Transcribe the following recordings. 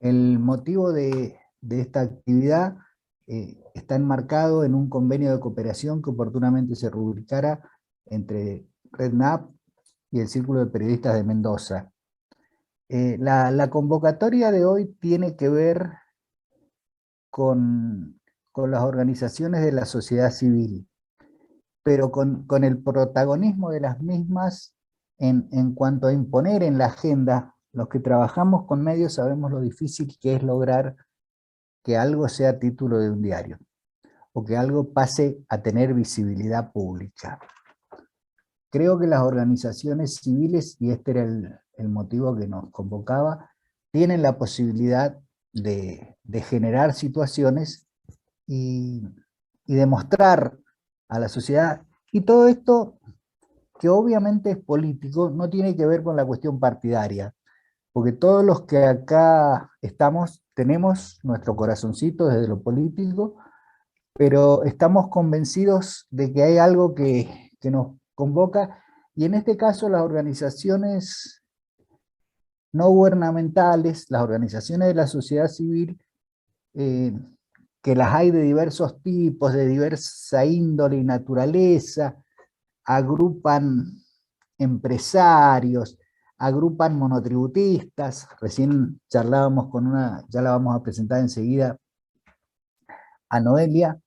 El motivo de esta actividad está enmarcado en un convenio de cooperación que oportunamente se rubricara entre RedNap y el Círculo de Periodistas de Mendoza. La convocatoria de hoy tiene que ver con, con las organizaciones de la sociedad civil, pero con el protagonismo de las mismas en cuanto a imponer en la agenda. Los que trabajamos con medios sabemos lo difícil que es lograr que algo sea título de un diario o que algo pase a tener visibilidad pública. Creo que las organizaciones civiles, y este era el motivo que nos convocaba, tienen la posibilidad de generar situaciones y, y demostrar a la sociedad, y todo esto que obviamente es político, no tiene que ver con la cuestión partidaria, porque todos los que acá estamos tenemos nuestro corazoncito desde lo político, pero estamos convencidos de que hay algo que nos convoca, y en este caso las organizaciones no gubernamentales, las organizaciones de la sociedad civil, eh, que las hay de diversos tipos, de diversa índole y naturaleza, agrupan empresarios, agrupan monotributistas. Recién charlábamos con una, ya la vamos a presentar enseguida, a Noelia,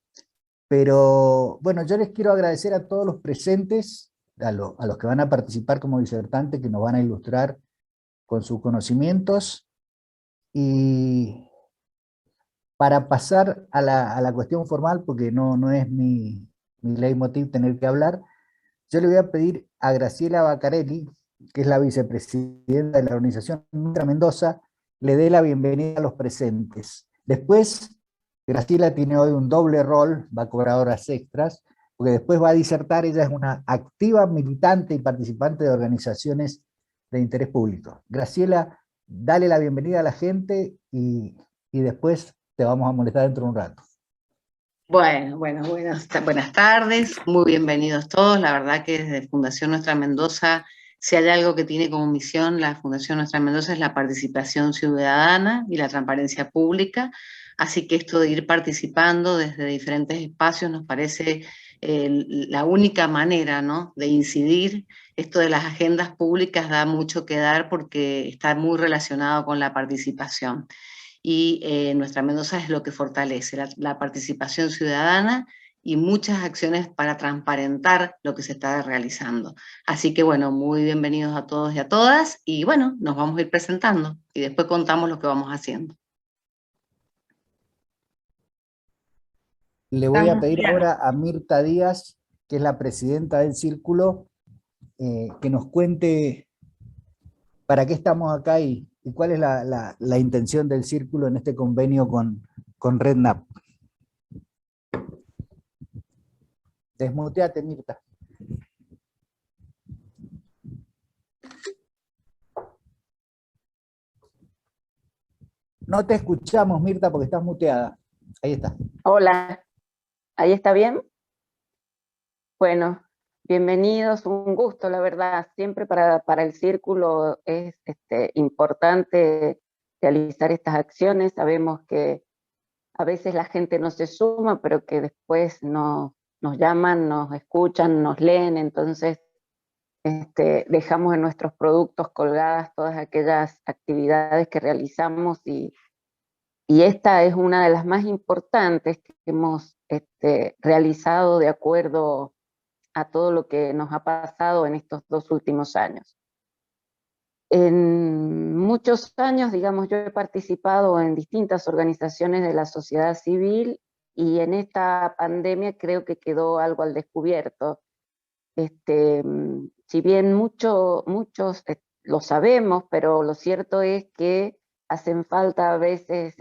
pero bueno, yo les quiero agradecer a todos los presentes, a los que van a participar como disertantes, que nos van a ilustrar con sus conocimientos, y para pasar a la cuestión formal, porque no es mi leitmotiv tener que hablar, yo le voy a pedir a Graciela Baccarelli, que es la vicepresidenta de la organización Nuestra Mendoza, le dé la bienvenida a los presentes. Después, Graciela tiene hoy un doble rol, va a cobrar horas extras, porque después va a disertar. Ella es una activa militante y participante de organizaciones de interés público. Graciela, dale la bienvenida a la gente y después te vamos a molestar dentro de un rato. Buenas tardes, muy bienvenidos todos. La verdad que desde Fundación Nuestra Mendoza, si hay algo que tiene como misión la Fundación Nuestra Mendoza es la participación ciudadana y la transparencia pública, así que esto de ir participando desde diferentes espacios nos parece la única manera, ¿no?, de incidir. Esto de las agendas públicas da mucho que dar porque está muy relacionado con la participación. Y Nuestra Mendoza es lo que fortalece la participación ciudadana y muchas acciones para transparentar lo que se está realizando. Así que bueno, muy bienvenidos a todos y a todas, y bueno, nos vamos a ir presentando y después contamos lo que vamos haciendo. Le voy a pedir ahora a Mirta Díaz, que es la presidenta del círculo, que nos cuente para qué estamos acá y cuál es la intención del círculo en este convenio con RedNap. Desmuteate, Mirta. No te escuchamos, Mirta, porque estás muteada. Ahí está. Hola, ¿ahí está bien? Bueno, bienvenidos, un gusto, la verdad. Siempre para el círculo es importante realizar estas acciones. Sabemos que a veces la gente no se suma, pero que después nos llaman, nos escuchan, nos leen, entonces dejamos en nuestros productos colgadas todas aquellas actividades que realizamos y esta es una de las más importantes que hemos realizado de acuerdo a todo lo que nos ha pasado en estos 2 últimos años. En muchos años, digamos, yo he participado en distintas organizaciones de la sociedad civil y en esta pandemia creo que quedó algo al descubierto. Si bien muchos lo sabemos, pero lo cierto es que hacen falta a veces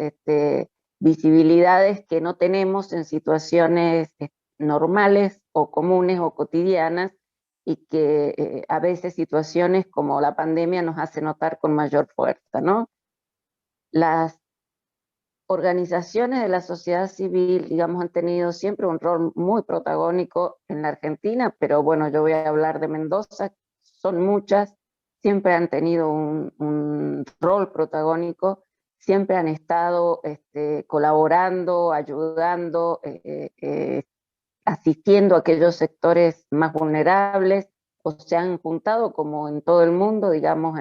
visibilidades que no tenemos en situaciones normales o comunes o cotidianas, y que a veces situaciones como la pandemia nos hace notar con mayor fuerza, ¿no? Las organizaciones de la sociedad civil, digamos, han tenido siempre un rol muy protagónico en la Argentina, pero bueno, yo voy a hablar de Mendoza, son muchas, siempre han tenido un rol protagónico siempre han estado colaborando, ayudando, asistiendo a aquellos sectores más vulnerables, o se han juntado, como en todo el mundo, digamos,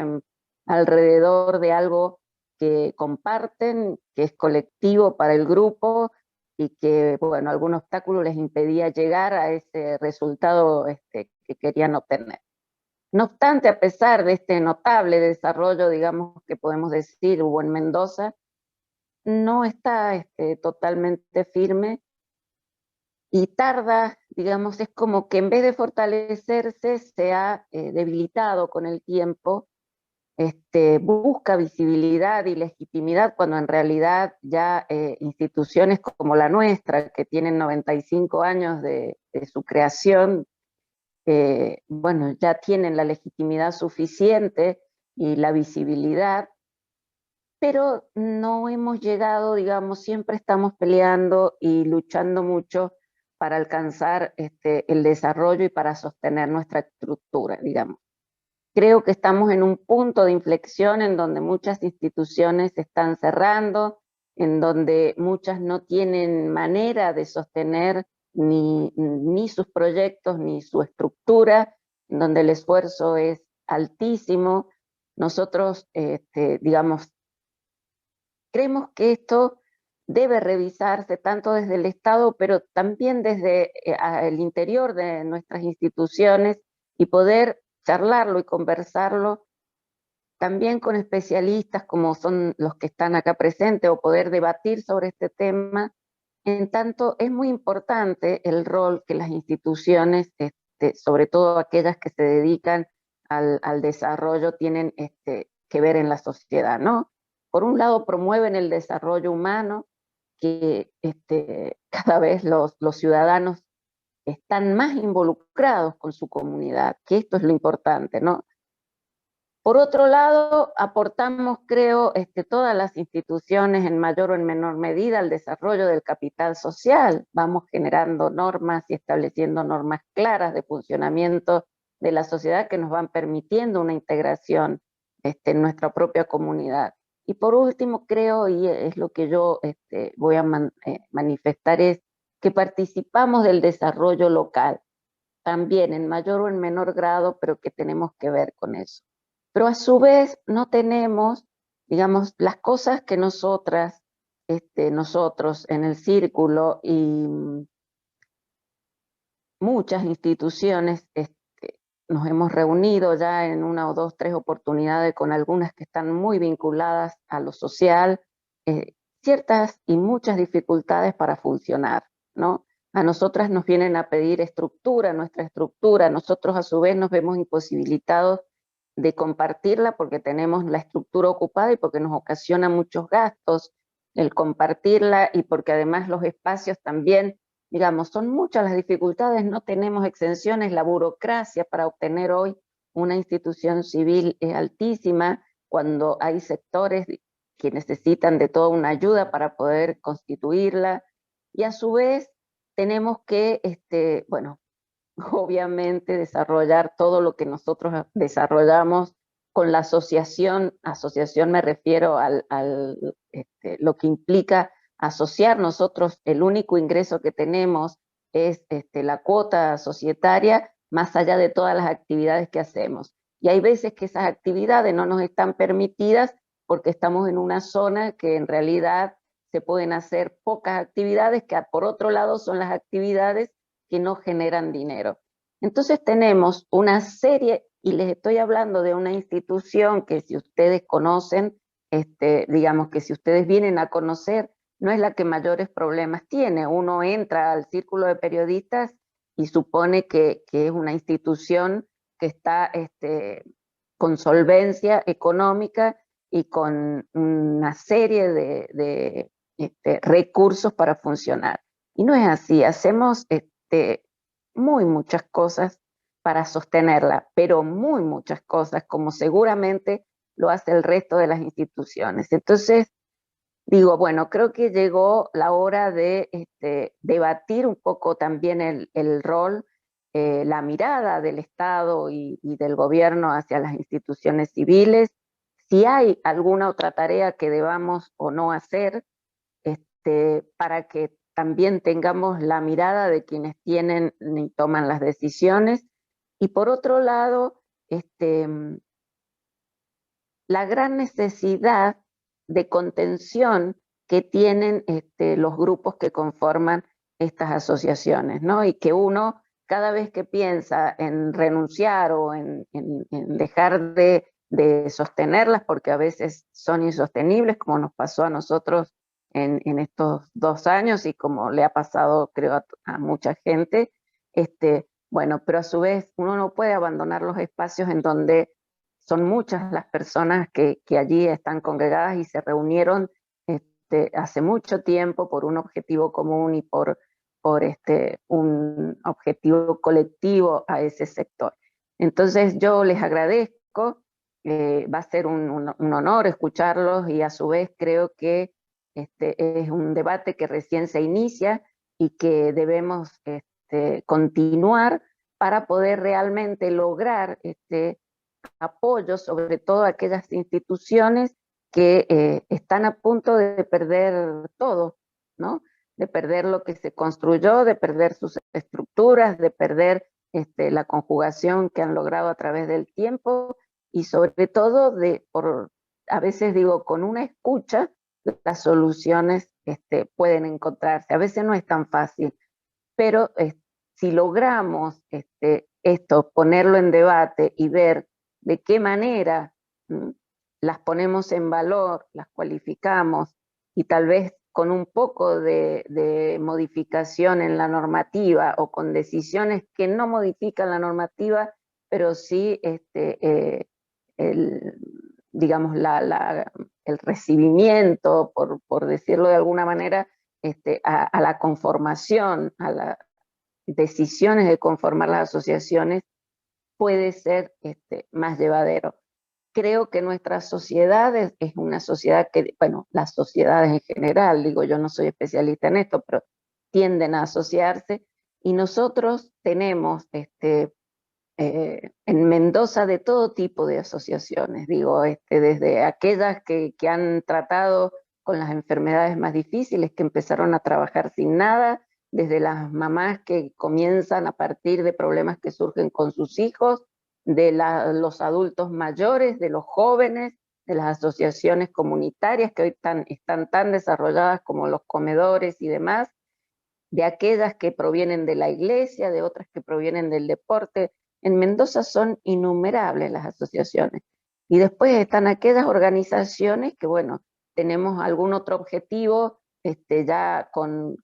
alrededor de algo que comparten, que es colectivo para el grupo, y que, bueno, algún obstáculo les impedía llegar a ese resultado que querían obtener. No obstante, a pesar de este notable desarrollo, digamos, que podemos decir hubo en Mendoza, no está totalmente firme y tarda, digamos, es como que en vez de fortalecerse se ha debilitado con el tiempo, busca visibilidad y legitimidad cuando en realidad ya instituciones como la nuestra, que tienen 95 años de su creación, bueno, ya tienen la legitimidad suficiente y la visibilidad, pero no hemos llegado, digamos, siempre estamos peleando y luchando mucho para alcanzar el desarrollo y para sostener nuestra estructura, digamos. Creo que estamos en un punto de inflexión en donde muchas instituciones se están cerrando, en donde muchas no tienen manera de sostener ni sus proyectos ni su estructura, en donde el esfuerzo es altísimo. Nosotros, digamos, creemos que esto debe revisarse tanto desde el Estado, pero también desde el interior de nuestras instituciones, y poder charlarlo y conversarlo también con especialistas como son los que están acá presentes, o poder debatir sobre este tema. En tanto, es muy importante el rol que las instituciones, sobre todo aquellas que se dedican al desarrollo, tienen que ver en la sociedad, ¿no? Por un lado, promueven el desarrollo humano, que cada vez los ciudadanos están más involucrados con su comunidad, que esto es lo importante, ¿no? Por otro lado, aportamos, creo, todas las instituciones en mayor o en menor medida al desarrollo del capital social. Vamos generando normas y estableciendo normas claras de funcionamiento de la sociedad que nos van permitiendo una integración en nuestra propia comunidad. Y por último, creo, y es lo que yo voy a manifestar, es que participamos del desarrollo local, también en mayor o en menor grado, pero que tenemos que ver con eso. Pero a su vez no tenemos, digamos, las cosas que nosotros en el círculo y muchas instituciones nos hemos reunido ya en una o dos, tres oportunidades con algunas que están muy vinculadas a lo social, ciertas y muchas dificultades para funcionar, ¿no? A nosotras nos vienen a pedir estructura, nuestra estructura, nosotros a su vez nos vemos imposibilitados de compartirla porque tenemos la estructura ocupada y porque nos ocasiona muchos gastos el compartirla, y porque además los espacios también, digamos, son muchas las dificultades, no tenemos exenciones, la burocracia para obtener hoy una institución civil es altísima, cuando hay sectores que necesitan de toda una ayuda para poder constituirla, y a su vez tenemos que, bueno, obviamente desarrollar todo lo que nosotros desarrollamos con la asociación me refiero lo que implica asociar. Nosotros el único ingreso que tenemos es la cuota societaria, más allá de todas las actividades que hacemos. Y hay veces que esas actividades no nos están permitidas porque estamos en una zona que en realidad se pueden hacer pocas actividades, que por otro lado son las actividades que no generan dinero. Entonces tenemos una serie, y les estoy hablando de una institución que si ustedes conocen, digamos que si ustedes vienen a conocer, no es la que mayores problemas tiene. Uno entra al círculo de periodistas y supone que es una institución que está con solvencia económica y con una serie de recursos para funcionar. Y no es así, hacemos muchas cosas para sostenerla, pero muy muchas cosas, como seguramente lo hace el resto de las instituciones. Entonces, digo, bueno, creo que llegó la hora de debatir un poco también el rol, la mirada del Estado y del gobierno hacia las instituciones civiles. si hay alguna otra tarea que debamos o no hacer, para que también tengamos la mirada de quienes tienen y toman las decisiones. Y por otro lado, la gran necesidad de contención que tienen los grupos que conforman estas asociaciones, ¿no? Y que uno, cada vez que piensa en renunciar o en dejar de sostenerlas, porque a veces son insostenibles, como nos pasó a nosotros en estos 2 años y como le ha pasado, creo, a mucha gente, bueno, pero a su vez uno no puede abandonar los espacios en donde son muchas las personas que allí están congregadas y se reunieron hace mucho tiempo por un objetivo común y por un objetivo colectivo a ese sector. Entonces yo les agradezco, va a ser un honor escucharlos y a su vez creo que es un debate que recién se inicia y que debemos continuar para poder realmente lograr apoyo, sobre todo a aquellas instituciones que están a punto de perder todo, ¿no? De perder lo que se construyó, de perder sus estructuras, de perder la conjugación que han logrado a través del tiempo y sobre todo a veces digo, con una escucha, las soluciones pueden encontrarse. A veces no es tan fácil, pero si logramos esto, ponerlo en debate y ver de qué manera las ponemos en valor, las cualificamos y tal vez con un poco de modificación en la normativa o con decisiones que no modifican la normativa, pero sí digamos el recibimiento, por decirlo de alguna manera, a la conformación, a las decisiones de conformar las asociaciones, puede ser más llevadero. Creo que nuestra sociedad es una sociedad que, bueno, las sociedades en general, digo, yo no soy especialista en esto, pero tienden a asociarse y nosotros tenemos en Mendoza de todo tipo de asociaciones, digo, desde aquellas que han tratado con las enfermedades más difíciles, que empezaron a trabajar sin nada, desde las mamás que comienzan a partir de problemas que surgen con sus hijos, de los adultos mayores, de los jóvenes, de las asociaciones comunitarias que hoy están tan desarrolladas como los comedores y demás, de aquellas que provienen de la iglesia, de otras que provienen del deporte. En Mendoza son innumerables las asociaciones. Y después están aquellas organizaciones que, bueno, tenemos algún otro objetivo ya con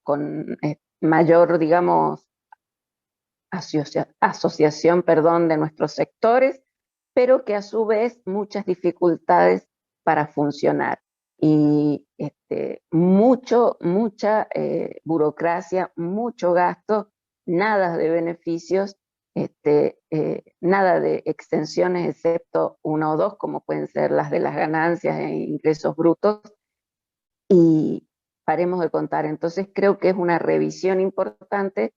mayor, digamos, asociación, perdón, de nuestros sectores, pero que a su vez muchas para funcionar. Y mucha burocracia, mucho gasto, nada de beneficios, nada de extensiones excepto 1 o 2, como pueden ser las de las ganancias e ingresos brutos, y paremos de contar. Entonces creo que es una revisión importante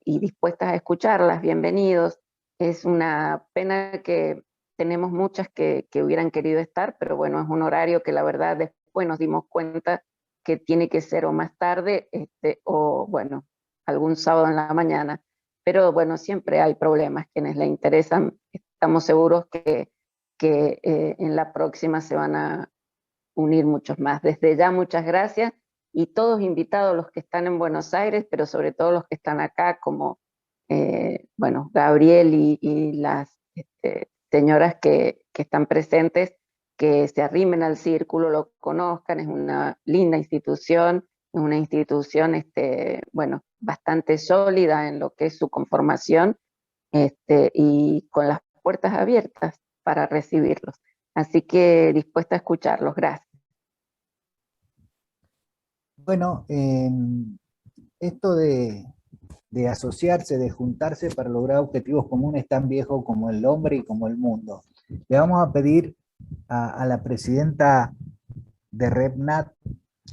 y dispuestas a escucharlas, bienvenidos. Es una pena que tenemos muchas que hubieran querido estar, pero bueno, es un horario que la verdad después nos dimos cuenta que tiene que ser o más tarde o bueno, algún sábado en la mañana. Pero bueno, siempre hay problemas. Quienes le interesan, estamos seguros que en la próxima se van a unir muchos más. Desde ya, muchas gracias. Y todos invitados, los que están en Buenos Aires, pero sobre todo los que están acá, como, bueno, Gabriel y las señoras que están presentes, que se arrimen al círculo, lo conozcan, es una linda institución, es una institución, bueno, bastante sólida en lo que es su conformación, y con las puertas abiertas para recibirlos. Así que dispuesta a escucharlos. Gracias. Bueno, esto de asociarse, de juntarse para lograr objetivos comunes es tan viejo como el hombre y como el mundo. Le vamos a pedir a la presidenta de REPNAT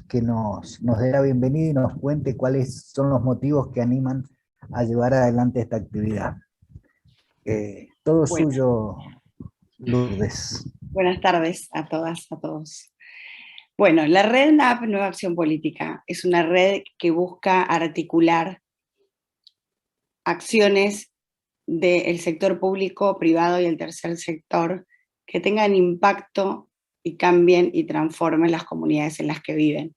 que nos dé la bienvenida y nos cuente cuáles son los motivos que animan a llevar adelante esta actividad. Todo suyo, Lourdes. Buenas tardes a todas, a todos. Bueno, la red NAP, Nueva Acción Política, es una red que busca articular acciones del sector público, privado y el tercer sector que tengan impacto y cambien y transformen las comunidades en las que viven.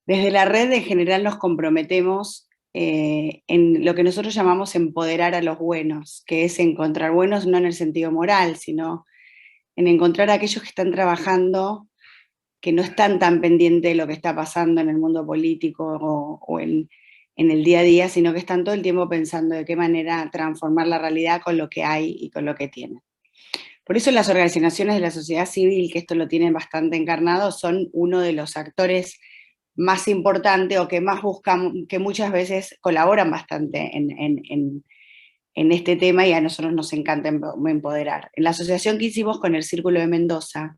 Desde la red en general nos comprometemos en lo que nosotros llamamos empoderar a los buenos, que es encontrar buenos no en el sentido moral, sino en encontrar a aquellos que están trabajando, que no están tan pendientes de lo que está pasando en el mundo político o en el día a día, sino que están todo el tiempo pensando de qué manera transformar la realidad con lo que hay y con lo que tienen. Por eso las organizaciones de la sociedad civil, que esto lo tienen bastante encarnado, son uno de los actores más importantes o que más buscan, que muchas veces colaboran bastante en este tema, y a nosotros nos encanta empoderar. En la asociación que hicimos con el Círculo de Mendoza,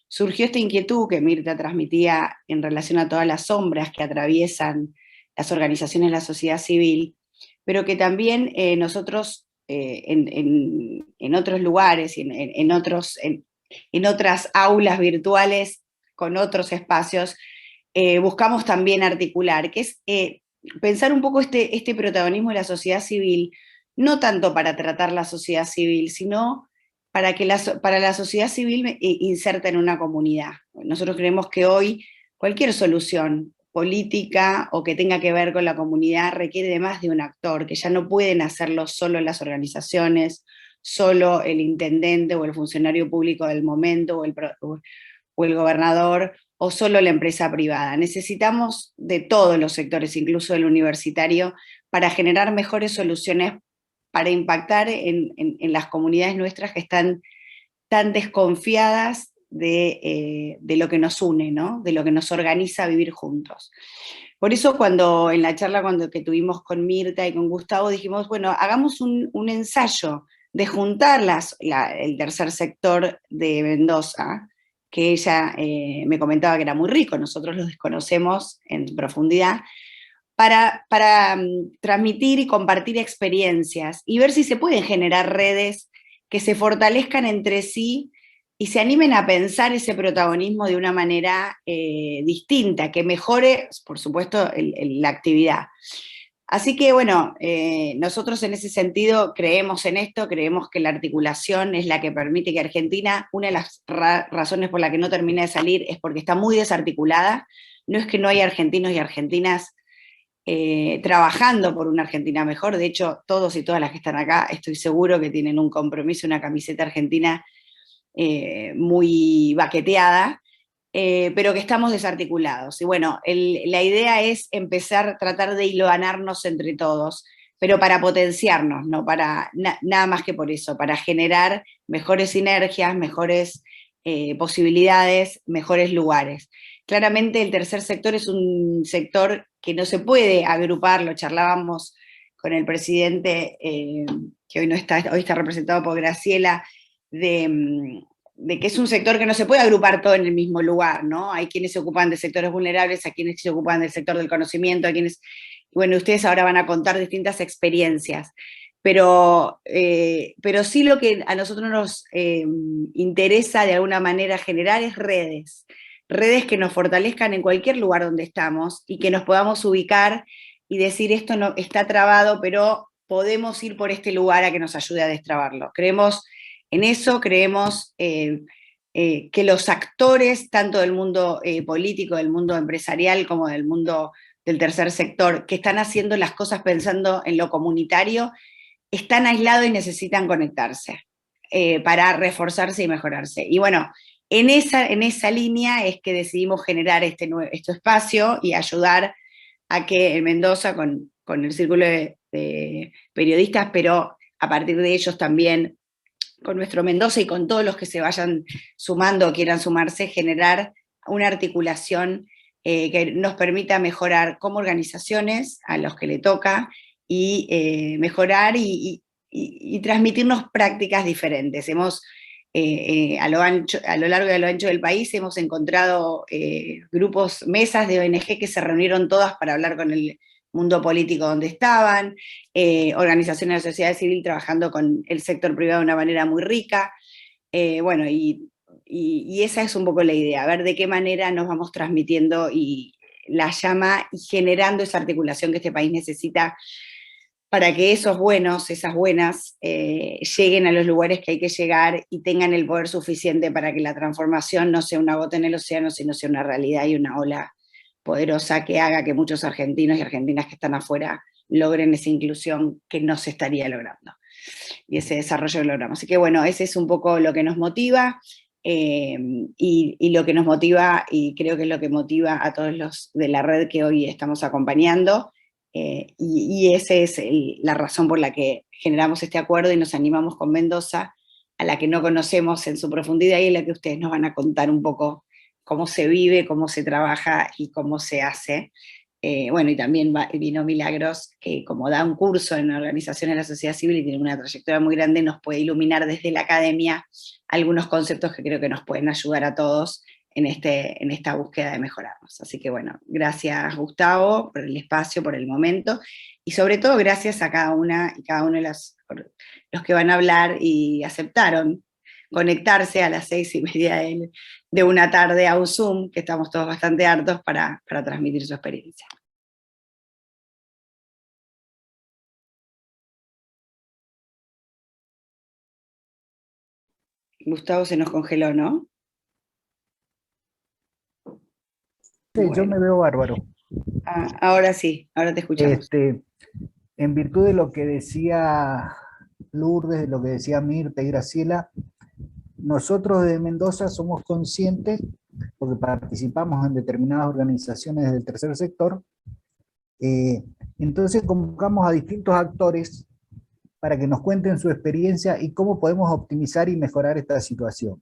surgió esta inquietud que Mirta transmitía en relación a todas las sombras que atraviesan las organizaciones de la sociedad civil, pero que también nosotros en otros lugares, en otras aulas virtuales, con otros espacios, buscamos también articular, que es pensar un poco este protagonismo de la sociedad civil, no tanto para tratar la sociedad civil, sino para la sociedad civil inserta en una comunidad. Nosotros creemos que hoy cualquier solución política o que tenga que ver con la comunidad requiere de más de un actor, que ya no pueden hacerlo solo las organizaciones, solo el intendente o el funcionario público del momento o el gobernador o solo la empresa privada. Necesitamos de todos los sectores, incluso el universitario, para generar mejores soluciones para impactar en las comunidades nuestras que están tan desconfiadas de lo que nos une, ¿no? De lo que nos organiza a vivir juntos. Por eso cuando en la charla que tuvimos con Mirta y con Gustavo dijimos, bueno, hagamos un ensayo de juntar el tercer sector de Mendoza, que ella me comentaba que era muy rico, nosotros lo desconocemos en profundidad, para transmitir y compartir experiencias y ver si se pueden generar redes que se fortalezcan entre sí y se animen a pensar ese protagonismo de una manera distinta, que mejore, por supuesto, la actividad. Así que bueno, nosotros en ese sentido creemos en esto, creemos que la articulación es la que permite que Argentina, una de las razones por la que no termina de salir es porque está muy desarticulada. No es que no hay argentinos y argentinas trabajando por una Argentina mejor, de hecho todos y todas las que están acá estoy seguro que tienen un compromiso, una camiseta argentina muy baqueteada, pero que estamos desarticulados. Y bueno, la idea es empezar a tratar de hilvanarnos entre todos, pero para potenciarnos, no para nada más que por eso, para generar mejores sinergias, mejores posibilidades, mejores lugares. Claramente el tercer sector es un sector que no se puede agrupar, lo charlábamos con el presidente, que hoy no está, hoy está representado por Graciela, de que es un sector que no se puede agrupar todo en el mismo lugar, ¿no? Hay quienes se ocupan de sectores vulnerables, hay quienes se ocupan del sector del conocimiento, hay quienes, bueno, ustedes ahora van a contar distintas experiencias, pero sí lo que a nosotros nos interesa de alguna manera generar es redes que nos fortalezcan en cualquier lugar donde estamos y que nos podamos ubicar y decir esto no está trabado, pero podemos ir por este lugar a que nos ayude a destrabarlo. Creemos en eso, creemos que los actores, tanto del mundo político, del mundo empresarial, como del mundo del tercer sector, que están haciendo las cosas pensando en lo comunitario, están aislados y necesitan conectarse para reforzarse y mejorarse. Y bueno, en esa línea es que decidimos generar este espacio y ayudar a que en Mendoza, con el círculo de periodistas, pero a partir de ellos también con nuestro Mendoza y con todos los que se vayan sumando o quieran sumarse, generar una articulación que nos permita mejorar como organizaciones a los que le toca y mejorar y transmitirnos prácticas diferentes. Hemos, a lo largo y a lo ancho del país, hemos encontrado grupos, mesas de ONG que se reunieron todas para hablar con el mundo político donde estaban, organizaciones de la sociedad civil trabajando con el sector privado de una manera muy rica, bueno, y y esa es un poco la idea, a ver de qué manera nos vamos transmitiendo y la llama y generando esa articulación que este país necesita para que esos buenos, esas buenas, lleguen a los lugares que hay que llegar y tengan el poder suficiente para que la transformación no sea una gota en el océano, sino sea una realidad y una ola poderosa que haga que muchos argentinos y argentinas que están afuera logren esa inclusión que no se estaría logrando, y ese desarrollo que logramos. Así que bueno, ese es un poco lo que nos motiva, y lo que nos motiva, y creo que es lo que motiva a todos los de la red que hoy estamos acompañando, y esa es la razón por la que generamos este acuerdo y nos animamos con Mendoza, a la que no conocemos en su profundidad y en la que ustedes nos van a contar un poco cómo se vive, cómo se trabaja y cómo se hace. Bueno, y también vino Milagros, que como da un curso en organizaciones de la sociedad civil y tiene una trayectoria muy grande, nos puede iluminar desde la academia algunos conceptos que creo que nos pueden ayudar a todos en esta búsqueda de mejorarnos. Así que bueno, gracias Gustavo por el espacio, por el momento, y sobre todo gracias a cada una y cada uno de los que van a hablar y aceptaron conectarse a las 6:30 de una tarde a un Zoom, que estamos todos bastante hartos para transmitir su experiencia. Gustavo se nos congeló, ¿no? Sí, yo me veo bárbaro. Ahora sí, ahora te escuchamos. En virtud de lo que decía Lourdes, de lo que decía Mirta y Graciela, nosotros de Mendoza somos conscientes, porque participamos en determinadas organizaciones del tercer sector, entonces convocamos a distintos actores para que nos cuenten su experiencia y cómo podemos optimizar y mejorar esta situación.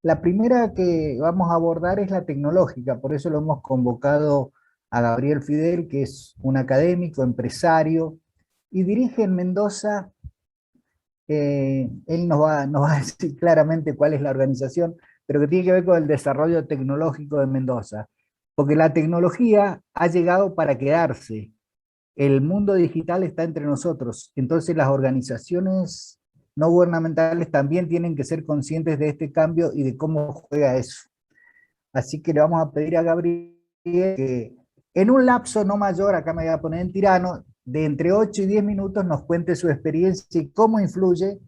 La primera que vamos a abordar es la tecnológica, por eso lo hemos convocado a Gabriel Fidel, que es un académico, empresario, y dirige en Mendoza. Él nos va a decir claramente cuál es la organización, pero que tiene que ver con el desarrollo tecnológico de Mendoza, porque la tecnología ha llegado para quedarse. El mundo digital está entre nosotros, entonces las organizaciones no gubernamentales también tienen que ser conscientes de este cambio y de cómo juega eso. Así que le vamos a pedir a Gabriel que en un lapso no mayor, acá me voy a poner en tirano, de entre 8 y 10 minutos nos cuente su experiencia y cómo influye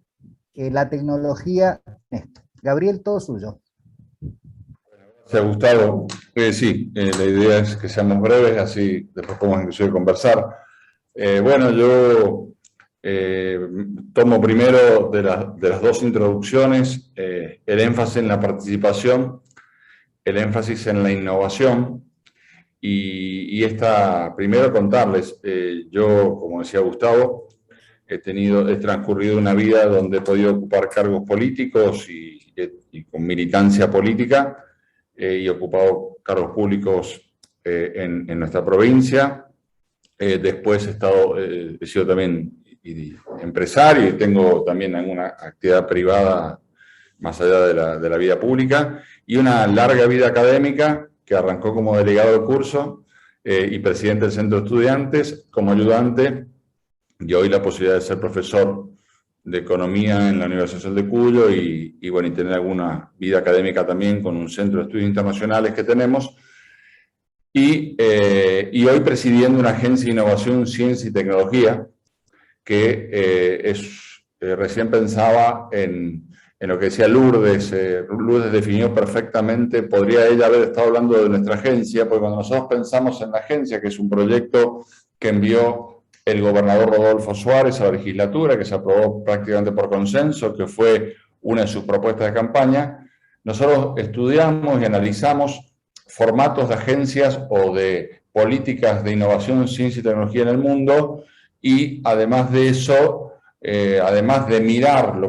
la tecnología en esto. Gabriel, todo suyo. Gracias, Gustavo. Sí, la idea es que seamos breves, así después podemos inclusive conversar. Bueno, yo tomo primero de las dos introducciones el énfasis en la participación, el énfasis en la innovación, y primero contarles, yo, como decía Gustavo, he transcurrido una vida donde he podido ocupar cargos políticos y con militancia política, y he ocupado cargos públicos en nuestra provincia. Después he sido también empresario y tengo también alguna actividad privada más allá de la vida pública, y una larga vida académica que arrancó como delegado de curso y presidente del Centro de Estudiantes, como ayudante, y hoy la posibilidad de ser profesor de Economía en la Universidad Nacional de Cuyo y bueno, y tener alguna vida académica también con un centro de estudios internacionales que tenemos, y hoy presidiendo una agencia de innovación, ciencia y tecnología, que recién pensaba en lo que decía Lourdes. Lourdes definió perfectamente, podría ella haber estado hablando de nuestra agencia, porque cuando nosotros pensamos en la agencia, que es un proyecto que envió el gobernador Rodolfo Suárez a la legislatura, que se aprobó prácticamente por consenso, que fue una de sus propuestas de campaña, nosotros estudiamos y analizamos formatos de agencias o de políticas de innovación, ciencia y tecnología en el mundo, y además de eso, además de mirar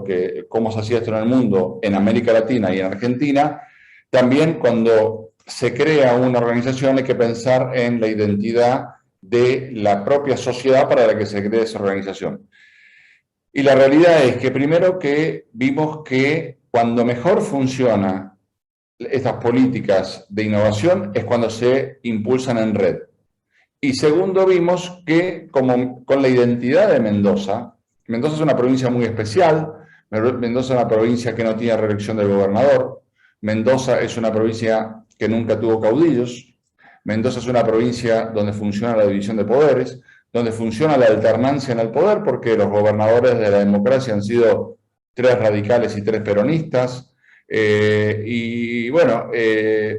cómo se hacía esto en el mundo, en América Latina y en Argentina, también cuando se crea una organización hay que pensar en la identidad de la propia sociedad para la que se crea esa organización. Y la realidad es que primero que vimos que cuando mejor funcionan estas políticas de innovación es cuando se impulsan en red. Y segundo, vimos que con la identidad de Mendoza, Mendoza es una provincia muy especial, Mendoza es una provincia que no tiene reelección del gobernador, Mendoza es una provincia que nunca tuvo caudillos. Mendoza es una provincia donde funciona la división de poderes, donde funciona la alternancia en el poder, porque los gobernadores de la democracia han sido 3 radicales y 3 peronistas. Y bueno,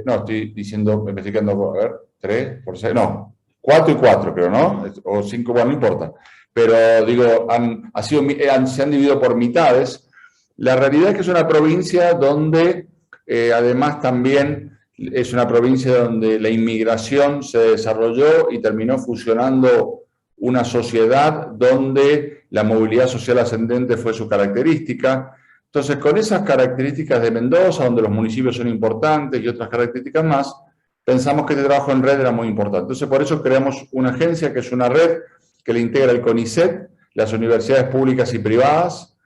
no, estoy diciendo, investigando, a ver, 3 por 6, no, 4 y 4 creo, ¿no? O 5, bueno, no importa. Pero digo, se han dividido por mitades. La realidad es que es una provincia donde, además también, es una provincia donde la inmigración se desarrolló y terminó fusionando una sociedad donde la movilidad social ascendente fue su característica. Entonces, con esas características de Mendoza, donde los municipios son importantes y otras características más, pensamos que este trabajo en red era muy importante. Entonces, por eso creamos una agencia que es una red que le integra el CONICET, las universidades públicas y privadas,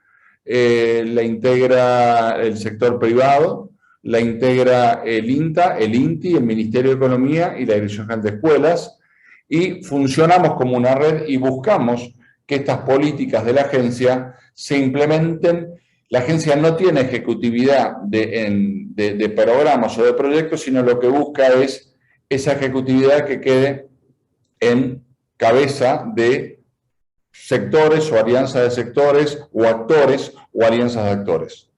la integra el sector privado, la integra el INTA, el INTI, el Ministerio de Economía y la Dirección General de Escuelas, y funcionamos como una red y buscamos que estas políticas de la agencia se implementen. La agencia no tiene ejecutividad de programas o de proyectos, sino lo que busca es esa ejecutividad que quede en cabeza de sectores o alianzas de sectores o actores o alianzas de actores.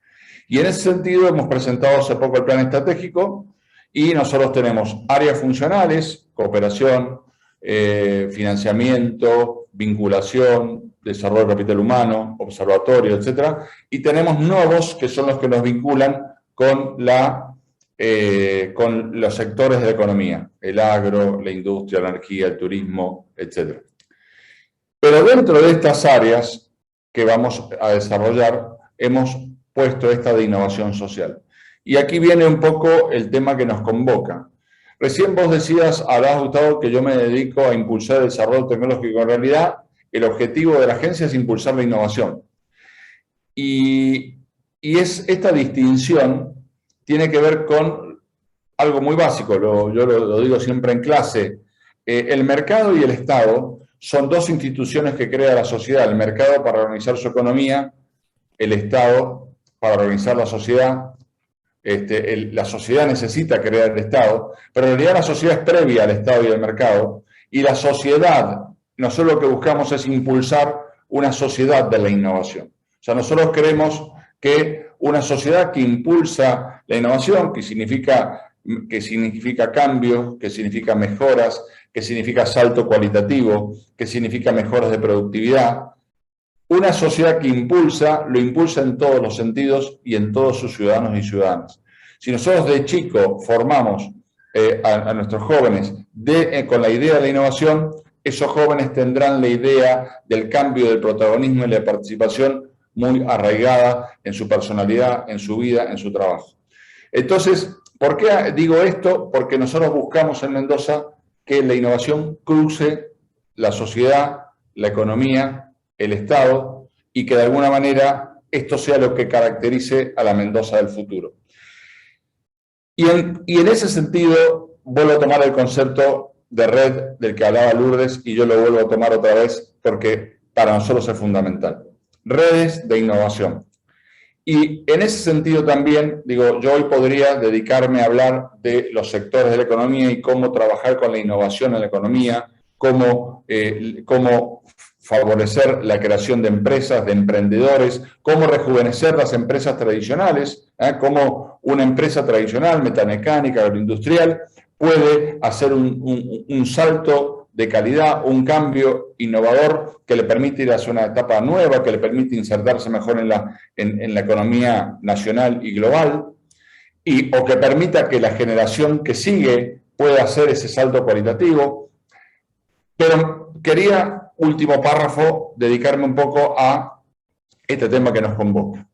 Y en ese sentido hemos presentado hace poco el plan estratégico y nosotros tenemos áreas funcionales, cooperación, financiamiento, vinculación, desarrollo de capital humano, observatorio, etc. Y tenemos nodos que son los que nos vinculan con los sectores de la economía, el agro, la industria, la energía, el turismo, etc. Pero dentro de estas áreas que vamos a desarrollar, hemos puesto esta de innovación social. Y aquí viene un poco el tema que nos convoca. Recién vos decías, hablabas, Gustavo, que yo me dedico a impulsar el desarrollo tecnológico. En realidad, el objetivo de la agencia es impulsar la innovación. Y esta distinción tiene que ver con algo muy básico, yo lo digo siempre en clase. El mercado y el Estado son 2 instituciones que crea la sociedad. El mercado para organizar su economía, el Estado para organizar la sociedad. La sociedad necesita crear el Estado, pero en realidad la sociedad es previa al Estado y al mercado, y la sociedad, nosotros lo que buscamos es impulsar una sociedad de la innovación. O sea, nosotros queremos que una sociedad que impulsa la innovación, que significa cambios, que significa mejoras, que significa salto cualitativo, que significa mejoras de productividad, una sociedad que lo impulsa en todos los sentidos y en todos sus ciudadanos y ciudadanas. Si nosotros de chico formamos a nuestros jóvenes con la idea de la innovación, esos jóvenes tendrán la idea del cambio, del protagonismo y la participación muy arraigada en su personalidad, en su vida, en su trabajo. Entonces, ¿por qué digo esto? Porque nosotros buscamos en Mendoza que la innovación cruce la sociedad, la economía, el Estado, y que de alguna manera esto sea lo que caracterice a la Mendoza del futuro. Y en ese sentido, vuelvo a tomar el concepto de red del que hablaba Lourdes, y yo lo vuelvo a tomar otra vez porque para nosotros es fundamental. Redes de innovación. Y en ese sentido también, digo, yo hoy podría dedicarme a hablar de los sectores de la economía y cómo trabajar con la innovación en la economía, cómo favorecer la creación de empresas, de emprendedores, cómo rejuvenecer las empresas tradicionales, cómo una empresa tradicional, metamecánica, agroindustrial, puede hacer un salto de calidad, un cambio innovador que le permite ir hacia una etapa nueva, que le permite insertarse mejor en la economía nacional y global, o que permita que la generación que sigue pueda hacer ese salto cualitativo. Pero quería, último párrafo, dedicarme un poco a este tema que nos convoca.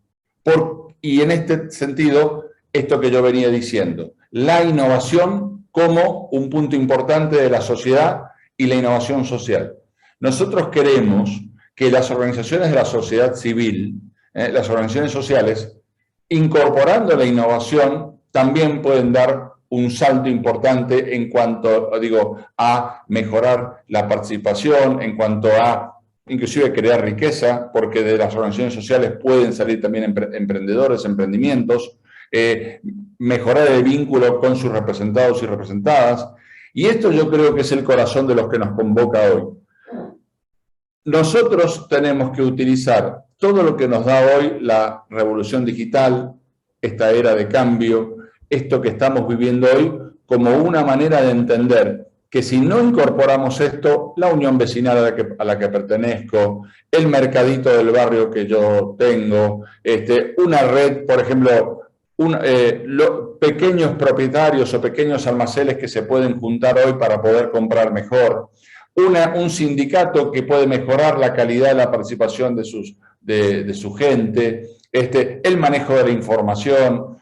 Y en este sentido, esto que yo venía diciendo, la innovación como un punto importante de la sociedad y la innovación social. Nosotros queremos que las organizaciones de la sociedad civil, las organizaciones sociales, incorporando la innovación, también pueden dar un salto importante en cuanto, a mejorar la participación, en cuanto a, inclusive, crear riqueza, porque de las organizaciones sociales pueden salir también emprendedores, emprendimientos, mejorar el vínculo con sus representados y representadas. Y esto yo creo que es el corazón de lo que nos convoca hoy. Nosotros tenemos que utilizar todo lo que nos da hoy la revolución digital, esta era de cambio, esto que estamos viviendo hoy, como una manera de entender que si no incorporamos esto, la unión vecinal a la que pertenezco, el mercadito del barrio que yo tengo, una red, por ejemplo, pequeños propietarios o pequeños almacenes que se pueden juntar hoy para poder comprar mejor, un sindicato que puede mejorar la calidad de la participación de su gente, el manejo de la información,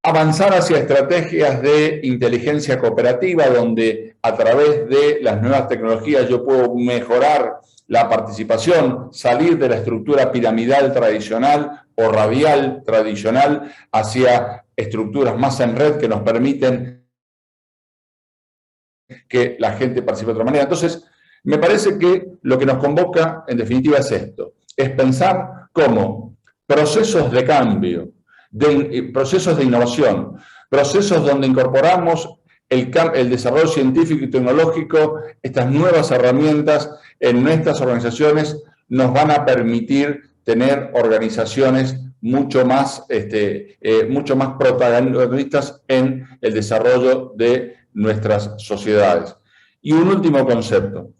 avanzar hacia estrategias de inteligencia cooperativa, donde a través de las nuevas tecnologías yo puedo mejorar la participación, salir de la estructura piramidal tradicional o radial tradicional hacia estructuras más en red que nos permiten que la gente participe de otra manera. Entonces, me parece que lo que nos convoca, en definitiva, es esto, es pensar cómo procesos de cambio, procesos de innovación, procesos donde incorporamos el desarrollo científico y tecnológico, estas nuevas herramientas en nuestras organizaciones nos van a permitir tener organizaciones mucho más protagonistas en el desarrollo de nuestras sociedades. Y un último concepto.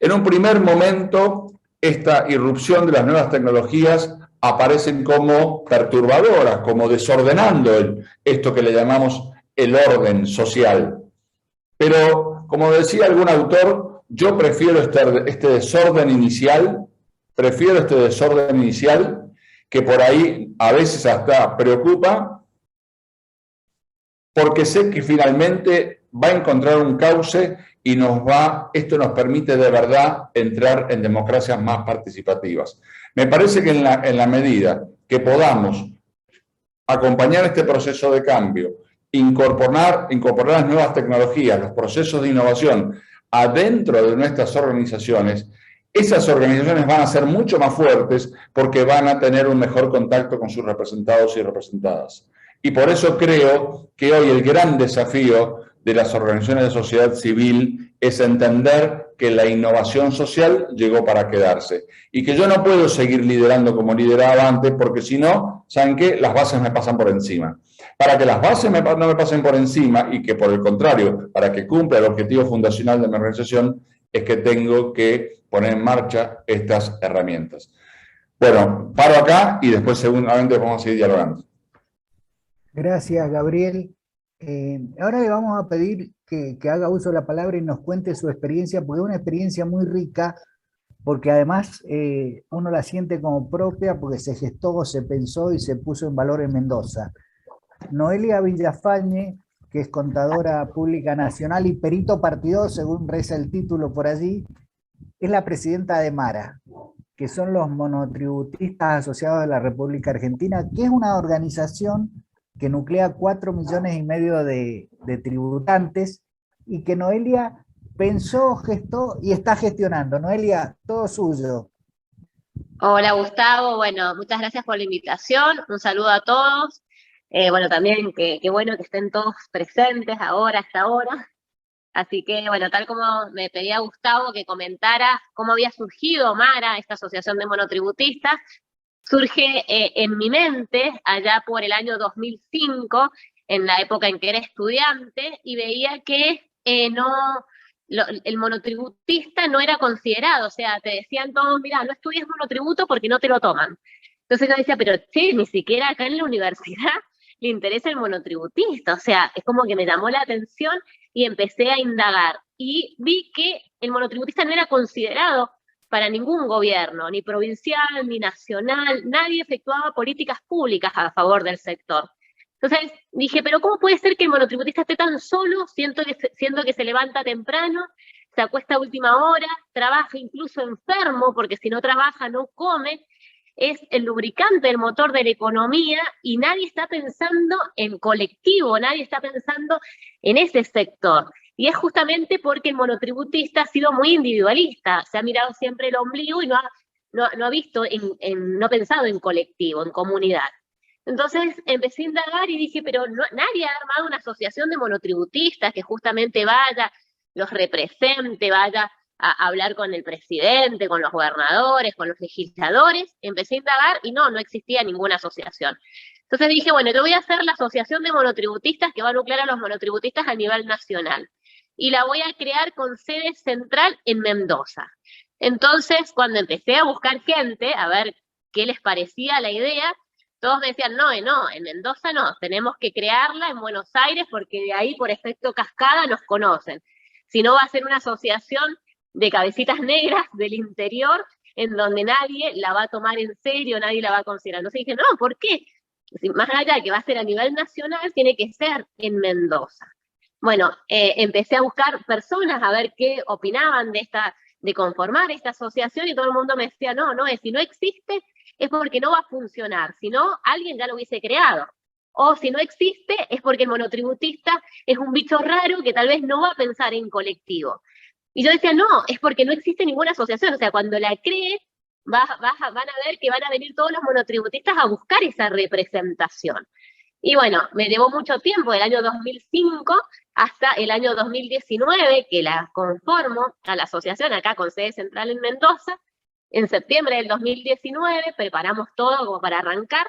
En un primer momento, esta irrupción de las nuevas tecnologías aparecen como perturbadoras, como desordenando esto que le llamamos el orden social. Pero, como decía algún autor, yo prefiero este desorden inicial, que por ahí a veces hasta preocupa, porque sé que finalmente va a encontrar un cauce y esto nos permite de verdad entrar en democracias más participativas. Me parece que en la medida que podamos acompañar este proceso de cambio, incorporar las nuevas tecnologías, los procesos de innovación adentro de nuestras organizaciones, esas organizaciones van a ser mucho más fuertes porque van a tener un mejor contacto con sus representados y representadas. Y por eso creo que hoy el gran desafío de las organizaciones de sociedad civil es entender que la innovación social llegó para quedarse y que yo no puedo seguir liderando como lideraba antes porque si no, ¿saben qué? Las bases me pasan por encima. Para que las bases no me pasen por encima y que por el contrario, para que cumpla el objetivo fundacional de mi organización, es que tengo que poner en marcha estas herramientas. Bueno, paro acá y después seguramente vamos a seguir dialogando. Gracias, Gabriel. Ahora le vamos a pedir que haga uso de la palabra y nos cuente su experiencia, porque es una experiencia muy rica, porque además uno la siente como propia, porque se gestó, se pensó y se puso en valor en Mendoza. Noelia Villafañe, que es contadora pública nacional y perito partidor, según reza el título por allí, es la presidenta de MARA, que son los monotributistas asociados de la República Argentina, que es una organización que nuclea 4,5 millones de tributantes y que Noelia pensó, gestó y está gestionando. Noelia, todo suyo. Hola Gustavo, bueno, muchas gracias por la invitación, un saludo a todos. Bueno, también qué bueno que estén todos presentes ahora, a esta hora. Así que, bueno, tal como me pedía Gustavo que comentara cómo había surgido MARA, esta asociación de monotributistas, surge en mi mente allá por el año 2005, en la época en que era estudiante, y veía que el monotributista no era considerado, o sea, te decían todos, mira, no estudies monotributo porque no te lo toman. Entonces yo decía, pero che, ni siquiera acá en la universidad le interesa el monotributista, o sea, es como que me llamó la atención y empecé a indagar, y vi que el monotributista no era considerado para ningún gobierno, ni provincial, ni nacional, nadie efectuaba políticas públicas a favor del sector. Entonces dije, pero ¿cómo puede ser que el monotributista esté tan solo, siendo que se levanta temprano, se acuesta a última hora, trabaja incluso enfermo, porque si no trabaja no come, es el lubricante, el motor de la economía, y nadie está pensando en colectivo, nadie está pensando en ese sector? Y es justamente porque el monotributista ha sido muy individualista, se ha mirado siempre el ombligo y no ha visto, no ha pensado en colectivo, en comunidad. Entonces empecé a indagar y dije, pero nadie ha armado una asociación de monotributistas que justamente vaya, los represente, vaya a hablar con el presidente, con los gobernadores, con los legisladores. Empecé a indagar y no existía ninguna asociación. Entonces dije, bueno, yo voy a hacer la asociación de monotributistas que va a nuclear a los monotributistas a nivel nacional. Y la voy a crear con sede central en Mendoza. Entonces, cuando empecé a buscar gente, a ver qué les parecía la idea, todos me decían, no, en Mendoza no, tenemos que crearla en Buenos Aires porque de ahí por efecto cascada nos conocen. Si no va a ser una asociación de cabecitas negras del interior en donde nadie la va a tomar en serio, nadie la va a considerar. Entonces dije, no, ¿por qué? Más allá de que va a ser a nivel nacional, tiene que ser en Mendoza. Bueno, empecé a buscar personas a ver qué opinaban de conformar esta asociación y todo el mundo me decía, no, si no existe es porque no va a funcionar, si no, alguien ya lo hubiese creado. O si no existe es porque el monotributista es un bicho raro que tal vez no va a pensar en colectivo. Y yo decía, no, es porque no existe ninguna asociación, o sea, cuando la cree, van a ver que van a venir todos los monotributistas a buscar esa representación. Y bueno, me llevó mucho tiempo, del año 2005 hasta el año 2019, que la conformo a la asociación acá con sede central en Mendoza. En septiembre del 2019 preparamos todo como para arrancar,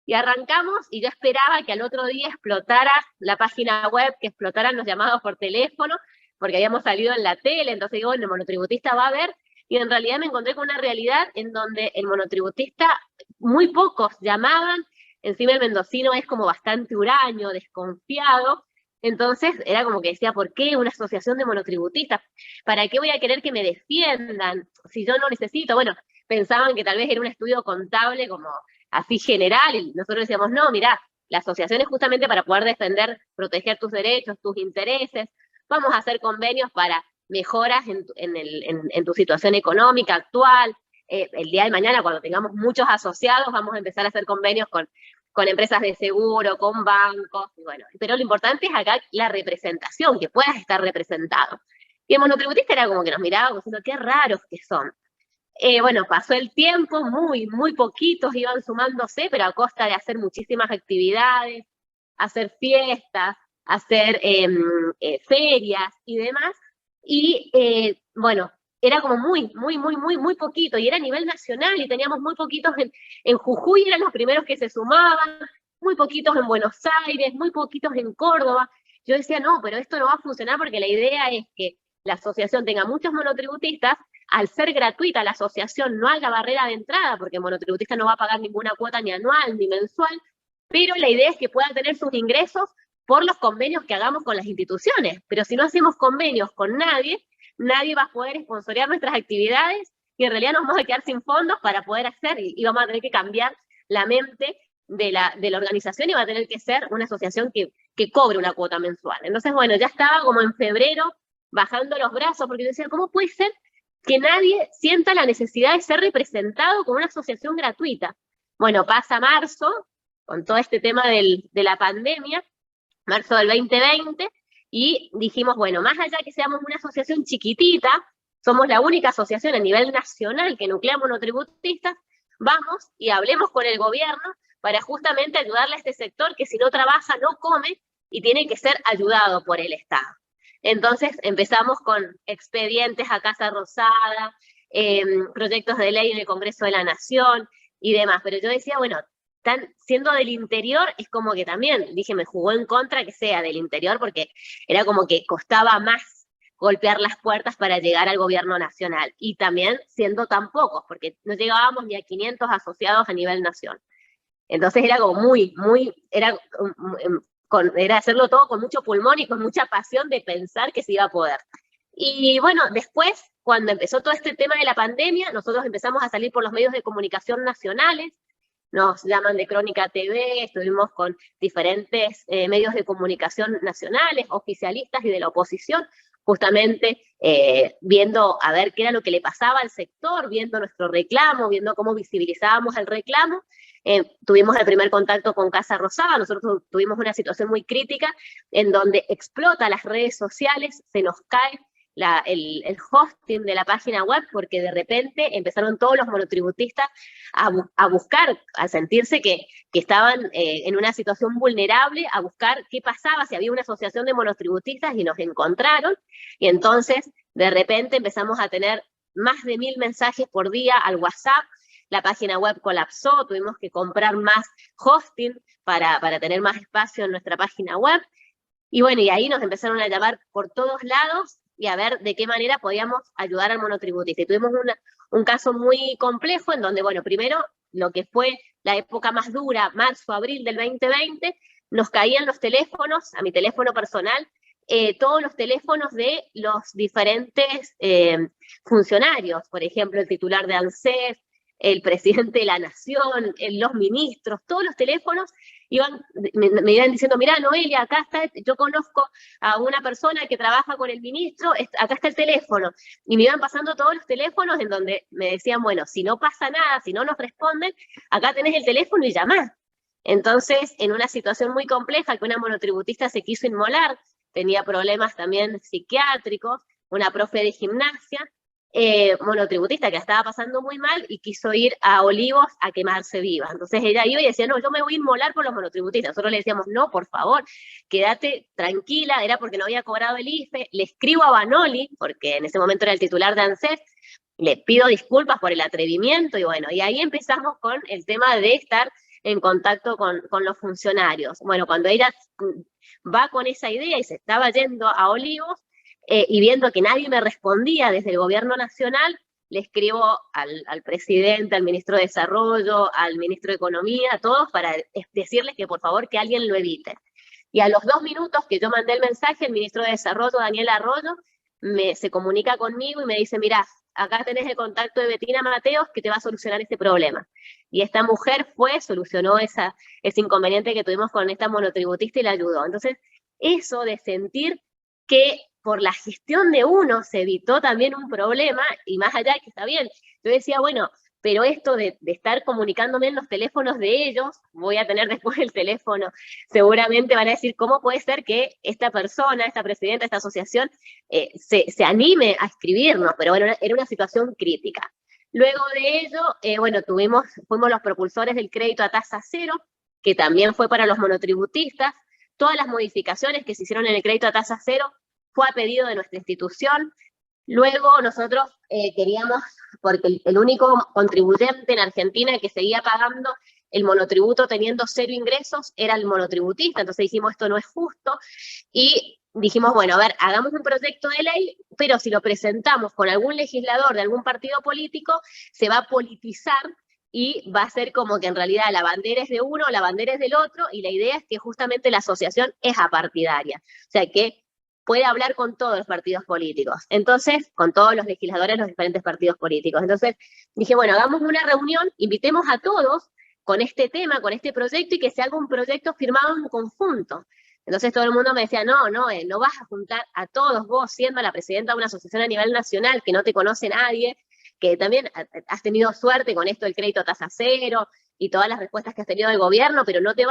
y arrancamos, y yo esperaba que al otro día explotara la página web, que explotaran los llamados por teléfono, porque habíamos salido en la tele, entonces digo, bueno, el monotributista va a ver, y en realidad me encontré con una realidad en donde el monotributista, muy pocos llamaban, encima el mendocino es como bastante huraño, desconfiado, entonces era como que decía, ¿por qué una asociación de monotributistas? ¿Para qué voy a querer que me defiendan si yo no necesito? Bueno, pensaban que tal vez era un estudio contable como así general, y nosotros decíamos, no, mirá, la asociación es justamente para poder defender, proteger tus derechos, tus intereses, vamos a hacer convenios para mejoras en tu situación económica actual, el día de mañana cuando tengamos muchos asociados vamos a empezar a hacer convenios con empresas de seguro, con bancos, y bueno, pero lo importante es acá la representación, que puedas estar representado. Y el monotributista era como que nos miraba diciendo, qué raros que son. Bueno, pasó el tiempo, muy poquitos iban sumándose, pero a costa de hacer muchísimas actividades, hacer fiestas, hacer ferias y demás, y bueno, era como muy poquito, y era a nivel nacional, y teníamos muy poquitos en Jujuy, eran los primeros que se sumaban, muy poquitos en Buenos Aires, muy poquitos en Córdoba. Yo decía, no, pero esto no va a funcionar porque la idea es que la asociación tenga muchos monotributistas, al ser gratuita la asociación no haga barrera de entrada, porque el monotributista no va a pagar ninguna cuota ni anual ni mensual, pero la idea es que pueda tener sus ingresos por los convenios que hagamos con las instituciones. Pero si no hacemos convenios con nadie va a poder sponsorear nuestras actividades y en realidad nos vamos a quedar sin fondos para poder hacer y vamos a tener que cambiar la mente de la organización y va a tener que ser una asociación que cobre una cuota mensual. Entonces, bueno, ya estaba como en febrero bajando los brazos porque yo decía, ¿cómo puede ser que nadie sienta la necesidad de ser representado con una asociación gratuita? Bueno, pasa marzo, con todo este tema de la pandemia, marzo del 2020, y dijimos, bueno, más allá que seamos una asociación chiquitita, somos la única asociación a nivel nacional que nuclea monotributistas, vamos y hablemos con el gobierno para justamente ayudarle a este sector que si no trabaja no come y tiene que ser ayudado por el Estado. Entonces empezamos con expedientes a Casa Rosada, proyectos de ley en el Congreso de la Nación y demás, pero yo decía, bueno, siendo del interior, es como que también, dije, me jugó en contra que sea del interior, porque era como que costaba más golpear las puertas para llegar al gobierno nacional, y también siendo tan pocos, porque no llegábamos ni a 500 asociados a nivel nación. Entonces era como era hacerlo todo con mucho pulmón y con mucha pasión de pensar que se iba a poder. Y bueno, después, cuando empezó todo este tema de la pandemia, nosotros empezamos a salir por los medios de comunicación nacionales, nos llaman de Crónica TV, estuvimos con diferentes medios de comunicación nacionales, oficialistas y de la oposición, justamente viendo a ver qué era lo que le pasaba al sector, viendo nuestro reclamo, viendo cómo visibilizábamos el reclamo. Tuvimos el primer contacto con Casa Rosada, nosotros tuvimos una situación muy crítica en donde explota las redes sociales, se nos cae el hosting de la página web, porque de repente empezaron todos los monotributistas a buscar, a sentirse que estaban en una situación vulnerable, a buscar qué pasaba, si había una asociación de monotributistas, y nos encontraron, y entonces de repente empezamos a tener más de 1000 mensajes por día al WhatsApp. La página web colapsó, tuvimos que comprar más hosting para tener más espacio en nuestra página web. Y bueno, y ahí nos empezaron a llamar por todos lados y a ver de qué manera podíamos ayudar al monotributista. Y tuvimos un caso muy complejo en donde, bueno, primero, lo que fue la época más dura, marzo, abril del 2020, nos caían los teléfonos, a mi teléfono personal, todos los teléfonos de los diferentes funcionarios, por ejemplo, el titular de ANSES, el presidente de la Nación, los ministros, todos los teléfonos me iban diciendo, mirá, Noelia, acá está, yo conozco a una persona que trabaja con el ministro, acá está el teléfono. Y me iban pasando todos los teléfonos en donde me decían, bueno, si no pasa nada, si no nos responden, acá tenés el teléfono y llamá. Entonces, en una situación muy compleja, que una monotributista se quiso inmolar, tenía problemas también psiquiátricos, una profe de gimnasia, monotributista que la estaba pasando muy mal y quiso ir a Olivos a quemarse viva. Entonces ella iba y decía, no, yo me voy a inmolar por los monotributistas. Nosotros le decíamos, no, por favor, quédate tranquila, era porque no había cobrado el IFE. Le escribo a Banoli, porque en ese momento era el titular de ANSES, le pido disculpas por el atrevimiento, y bueno, y ahí empezamos con el tema de estar en contacto con los funcionarios. Bueno, cuando ella va con esa idea y se estaba yendo a Olivos, y viendo que nadie me respondía desde el gobierno nacional, le escribo al presidente, al ministro de Desarrollo, al ministro de Economía, a todos, para decirles que por favor que alguien lo evite. Y a los 2 minutos que yo mandé el mensaje, el ministro de Desarrollo, Daniel Arroyo, se comunica conmigo y me dice, mirá, acá tenés el contacto de Betina Mateos que te va a solucionar este problema. Y esta mujer solucionó ese inconveniente que tuvimos con esta monotributista y la ayudó. Entonces, eso de sentir que por la gestión de uno se evitó también un problema, y más allá que está bien, yo decía, bueno, pero esto de estar comunicándome en los teléfonos de ellos, voy a tener después el teléfono, seguramente van a decir, ¿cómo puede ser que esta persona, esta presidenta, esta asociación, se anime a escribirnos? Pero bueno, era una situación crítica. Luego de ello, bueno, fuimos los propulsores del crédito a tasa cero, que también fue para los monotributistas. Todas las modificaciones que se hicieron en el crédito a tasa cero fue a pedido de nuestra institución. Luego nosotros queríamos, porque el único contribuyente en Argentina que seguía pagando el monotributo teniendo 0 ingresos era el monotributista, entonces dijimos, esto no es justo, y dijimos, bueno, a ver, hagamos un proyecto de ley, pero si lo presentamos con algún legislador de algún partido político, se va a politizar y va a ser como que en realidad la bandera es de uno, la bandera es del otro, y la idea es que justamente la asociación es apartidaria, o sea que puede hablar con todos los partidos políticos, entonces, con todos los legisladores de los diferentes partidos políticos. Entonces dije, bueno, hagamos una reunión, invitemos a todos con este tema, con este proyecto, y que se haga un proyecto firmado en conjunto. Entonces todo el mundo me decía, no vas a juntar a todos vos, siendo la presidenta de una asociación a nivel nacional, que no te conoce nadie, que también has tenido suerte con esto del crédito a tasa cero, y todas las respuestas que has tenido del gobierno, pero no te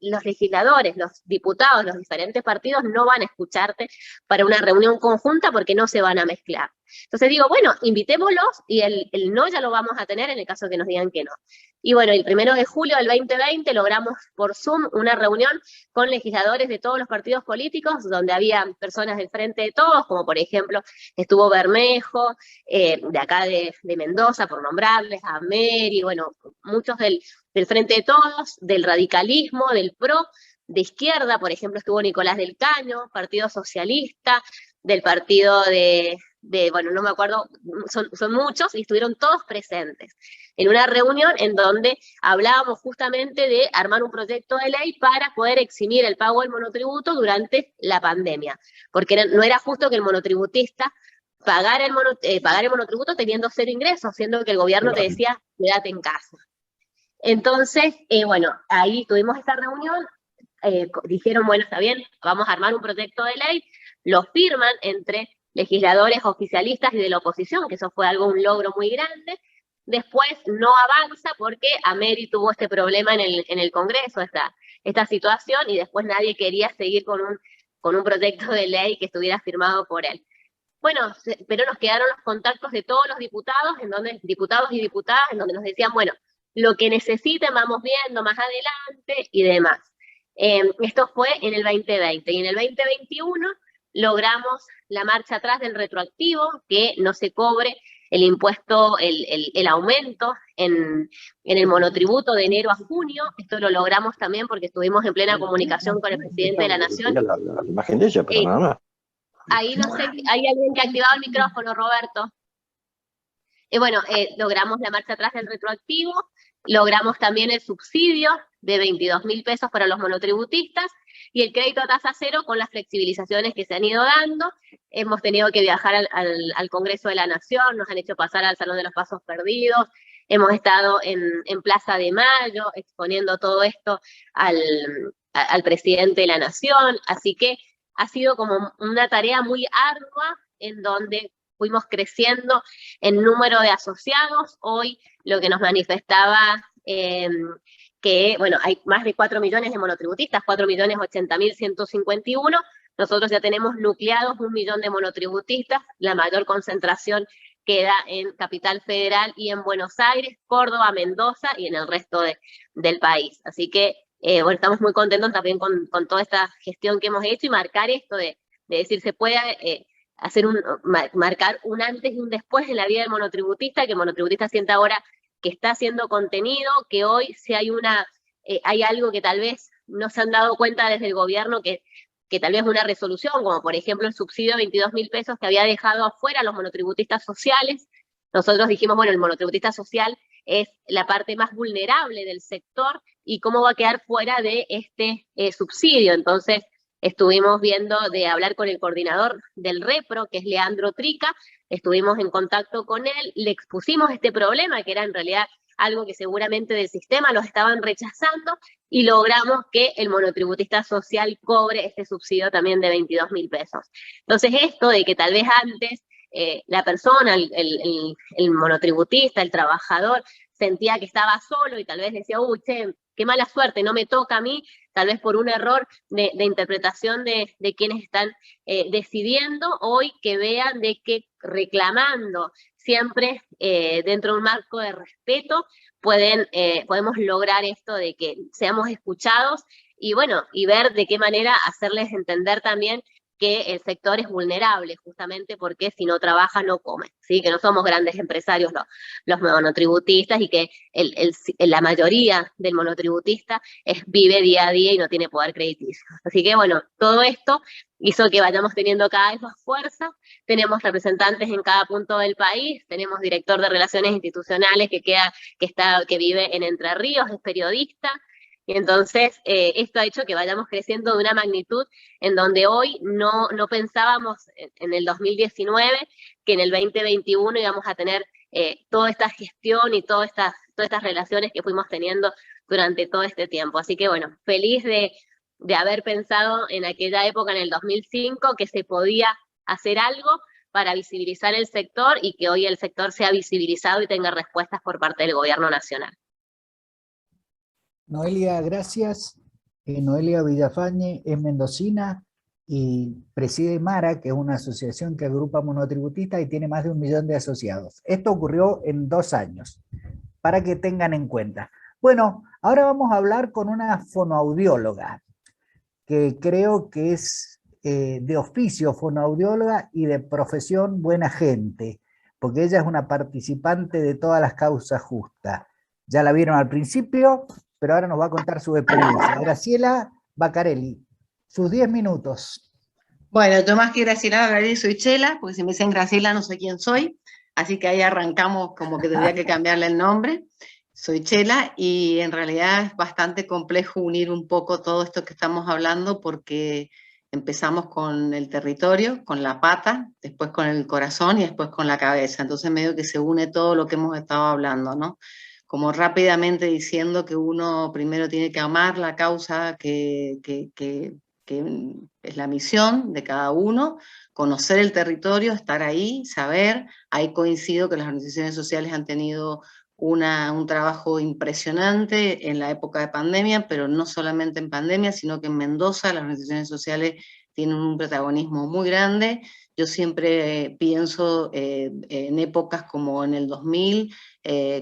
los legisladores, los diputados, los diferentes partidos no van a escucharte para una reunión conjunta porque no se van a mezclar. Entonces digo, bueno, invitémoslos, y el no ya lo vamos a tener en el caso que nos digan que no. Y bueno, el 1 de julio del 2020 logramos por Zoom una reunión con legisladores de todos los partidos políticos, donde había personas del Frente de Todos, como por ejemplo estuvo Bermejo, de acá de Mendoza, por nombrarles, a Meri, bueno, muchos del Frente de Todos, del radicalismo, del PRO, de izquierda, por ejemplo, estuvo Nicolás del Caño, Partido Socialista, del partido bueno, no me acuerdo, son muchos, y estuvieron todos presentes en una reunión en donde hablábamos justamente de armar un proyecto de ley para poder eximir el pago del monotributo durante la pandemia, porque no era justo que el monotributista pagar el monotributo teniendo 0 ingresos, siendo que el gobierno te decía, quédate en casa. Entonces, bueno, ahí tuvimos esta reunión, dijeron, bueno, está bien, vamos a armar un proyecto de ley, lo firman entre legisladores oficialistas y de la oposición, que eso fue un logro muy grande. Después no avanza porque Ameri tuvo este problema en el Congreso, esta situación, y después nadie quería seguir con un proyecto de ley que estuviera firmado por él. bueno, pero nos quedaron los contactos de todos los diputados, diputados y diputadas, en donde nos decían, bueno, lo que necesiten vamos viendo más adelante y demás. Esto fue en el 2020, y en el 2021 logramos la marcha atrás del retroactivo, que no se cobre el impuesto, el aumento en el monotributo de enero a junio. Esto lo logramos también porque estuvimos en plena comunicación con el presidente de la Nación. La imagen de ella, pero nada más. Ahí no sé, hay alguien que ha activado el micrófono, Roberto. Bueno, logramos la marcha atrás del retroactivo, logramos también el subsidio de 22.000 pesos para los monotributistas y el crédito a tasa cero con las flexibilizaciones que se han ido dando. Hemos tenido que viajar al Congreso de la Nación, nos han hecho pasar al Salón de los Pasos Perdidos, hemos estado en Plaza de Mayo exponiendo todo esto al presidente de la Nación, así que ha sido como una tarea muy ardua en donde fuimos creciendo en número de asociados. Hoy lo que nos manifestaba que, bueno, hay más de 4 millones de monotributistas, 4.080.151. Nosotros ya tenemos nucleados 1 millón de monotributistas, la mayor concentración queda en Capital Federal y en Buenos Aires, Córdoba, Mendoza y en el resto del país. Así que, bueno, estamos muy contentos también con toda esta gestión que hemos hecho y marcar esto de decir, se puede marcar un antes y un después en la vida del monotributista, que el monotributista sienta ahora que está siendo contenido, que hoy si hay hay algo que tal vez no se han dado cuenta desde el gobierno, que tal vez una resolución, como por ejemplo el subsidio de 22.000 pesos que había dejado afuera a los monotributistas sociales. Nosotros dijimos, bueno, el monotributista social es la parte más vulnerable del sector y cómo va a quedar fuera de este subsidio. Entonces, estuvimos viendo de hablar con el coordinador del REPRO, que es Leandro Trica, estuvimos en contacto con él, le expusimos este problema, que era en realidad algo que seguramente del sistema los estaban rechazando, y logramos que el monotributista social cobre este subsidio también de 22.000 pesos. Entonces esto de que tal vez antes la persona, el monotributista, el trabajador, sentía que estaba solo y tal vez decía, uy, che, qué mala suerte, no me toca a mí, tal vez por un error de interpretación de quienes están decidiendo, hoy que vean de que reclamando siempre dentro de un marco de respeto podemos lograr esto de que seamos escuchados y bueno, y ver de qué manera hacerles entender también que el sector es vulnerable, justamente porque si no trabaja no come, ¿sí? Que no somos grandes empresarios los monotributistas y que la mayoría del monotributista vive día a día y no tiene poder crediticio. Así que bueno, todo esto hizo que vayamos teniendo cada vez más fuerza, tenemos representantes en cada punto del país, tenemos director de Relaciones Institucionales que vive en Entre Ríos, es periodista. Y entonces esto ha hecho que vayamos creciendo de una magnitud en donde hoy no pensábamos en el 2019 que en el 2021 íbamos a tener toda esta gestión y todas estas relaciones que fuimos teniendo durante todo este tiempo. Así que bueno, feliz de haber pensado en aquella época, en el 2005, que se podía hacer algo para visibilizar el sector y que hoy el sector sea visibilizado y tenga respuestas por parte del gobierno nacional. Noelia, gracias. Noelia Villafañe es mendocina y preside MARA, que es una asociación que agrupa monotributistas y tiene más de 1 millón de asociados. Esto ocurrió en 2 años, para que tengan en cuenta. Bueno, ahora vamos a hablar con una fonoaudióloga, que creo que es de oficio fonoaudióloga y de profesión buena gente, porque ella es una participante de todas las causas justas. Ya la vieron al principio, pero ahora nos va a contar su experiencia. Graciela Baccarelli, sus 10 minutos. Bueno, yo más que Graciela Baccarelli soy Chela, porque si me dicen Graciela no sé quién soy, así que ahí arrancamos como que tendría que cambiarle el nombre. Soy Chela y en realidad es bastante complejo unir un poco todo esto que estamos hablando porque empezamos con el territorio, con la pata, después con el corazón y después con la cabeza. Entonces medio que se une todo lo que hemos estado hablando, ¿no? Como rápidamente diciendo que uno primero tiene que amar la causa que es la misión de cada uno, conocer el territorio, estar ahí, saber. Ahí coincido que las organizaciones sociales han tenido un trabajo impresionante en la época de pandemia, pero no solamente en pandemia, sino que en Mendoza las organizaciones sociales tienen un protagonismo muy grande. Yo siempre pienso en épocas como en el 2000,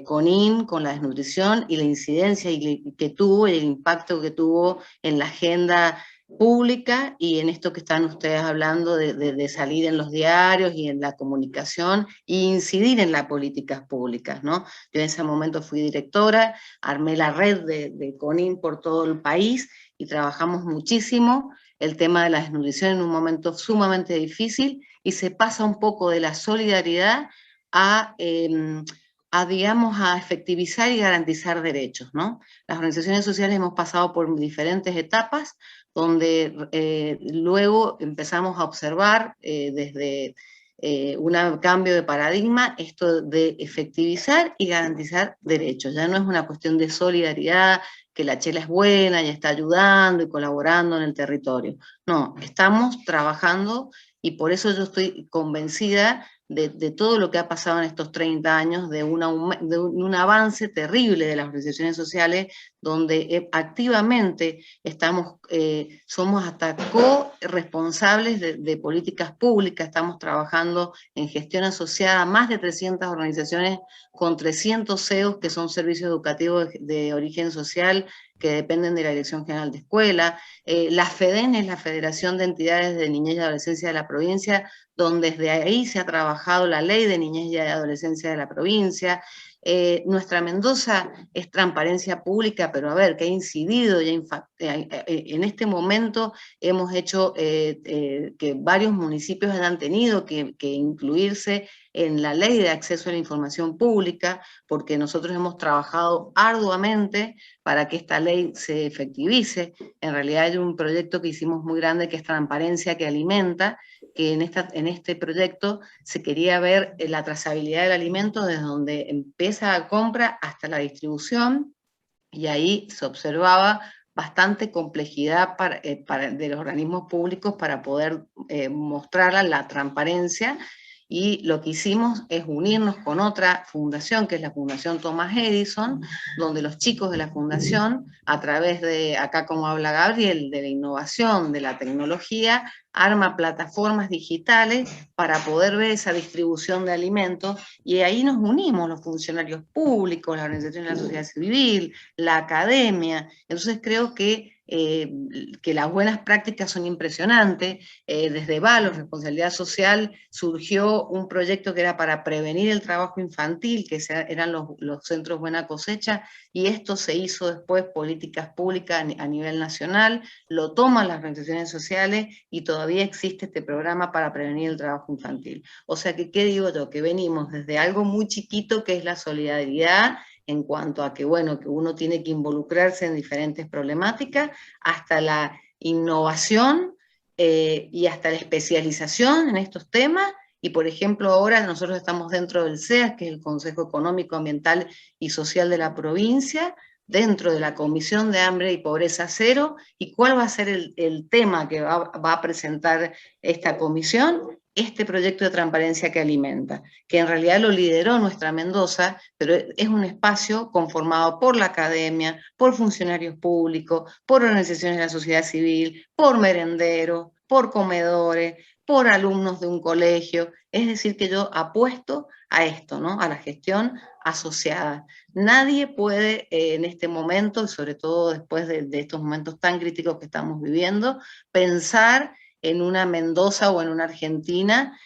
CONIN, con la desnutrición y la incidencia que tuvo, y el impacto que tuvo en la agenda pública y en esto que están ustedes hablando de salir en los diarios y en la comunicación e incidir en las políticas públicas, ¿no? Yo en ese momento fui directora, armé la red de CONIN por todo el país y trabajamos muchísimo el tema de la desnutrición en un momento sumamente difícil, y se pasa un poco de la solidaridad a digamos, a efectivizar y garantizar derechos, ¿no? Las organizaciones sociales hemos pasado por diferentes etapas, donde luego empezamos a observar desde un cambio de paradigma esto de efectivizar y garantizar derechos. Ya no es una cuestión de solidaridad, que la chela es buena y está ayudando y colaborando en el territorio. No, estamos trabajando, y por eso yo estoy convencida de todo lo que ha pasado en estos 30 años, de un avance terrible de las organizaciones sociales, donde activamente somos hasta co-responsables de políticas públicas, estamos trabajando en gestión asociada, más de 300 organizaciones con 300 CEOs, que son servicios educativos de origen social, que dependen de la Dirección General de Escuela. La FEDEN es la Federación de Entidades de Niñez y Adolescencia de la provincia, donde desde ahí se ha trabajado la ley de niñez y adolescencia de la provincia. Nuestra Mendoza es transparencia pública, pero a ver, que ha incidido ya en este momento hemos hecho que varios municipios hayan tenido que incluirse en la ley de acceso a la información pública, porque nosotros hemos trabajado arduamente para que esta ley se efectivice. En realidad hay un proyecto que hicimos muy grande, que es Transparencia que Alimenta, que en este proyecto se quería ver la trazabilidad del alimento desde donde empieza la compra hasta la distribución, y ahí se observaba bastante complejidad de los organismos públicos para poder mostrar la transparencia. Y lo que hicimos es unirnos con otra fundación, que es la Fundación Thomas Edison, donde los chicos de la fundación, a través de, acá como habla Gabriel, de la innovación, de la tecnología, arma plataformas digitales para poder ver esa distribución de alimentos, y ahí nos unimos los funcionarios públicos, las organizaciones de la sociedad civil, la academia. Entonces creo que las buenas prácticas son impresionantes. Desde VALOS, Responsabilidad Social, surgió un proyecto que era para prevenir el trabajo infantil, que eran los centros Buena Cosecha, y esto se hizo después políticas públicas a nivel nacional, lo toman las organizaciones sociales y todavía existe este programa para prevenir el trabajo infantil. O sea que, ¿qué digo yo? Que venimos desde algo muy chiquito, que es la solidaridad, en cuanto a que, bueno, que uno tiene que involucrarse en diferentes problemáticas, hasta la innovación y hasta la especialización en estos temas. Y por ejemplo ahora nosotros estamos dentro del CEAS, que es el Consejo Económico, Ambiental y Social de la provincia, dentro de la Comisión de Hambre y Pobreza Cero. ¿Y cuál va a ser el tema que va a presentar esta comisión? Este proyecto de transparencia que alimenta, que en realidad lo lideró nuestra Mendoza, pero es un espacio conformado por la academia, por funcionarios públicos, por organizaciones de la sociedad civil, por merenderos, por comedores, por alumnos de un colegio. Es decir, que yo apuesto a esto, ¿no? A la gestión asociada. Nadie puede en este momento, y sobre todo después de estos momentos tan críticos que estamos viviendo, pensar en una Mendoza o en una Argentina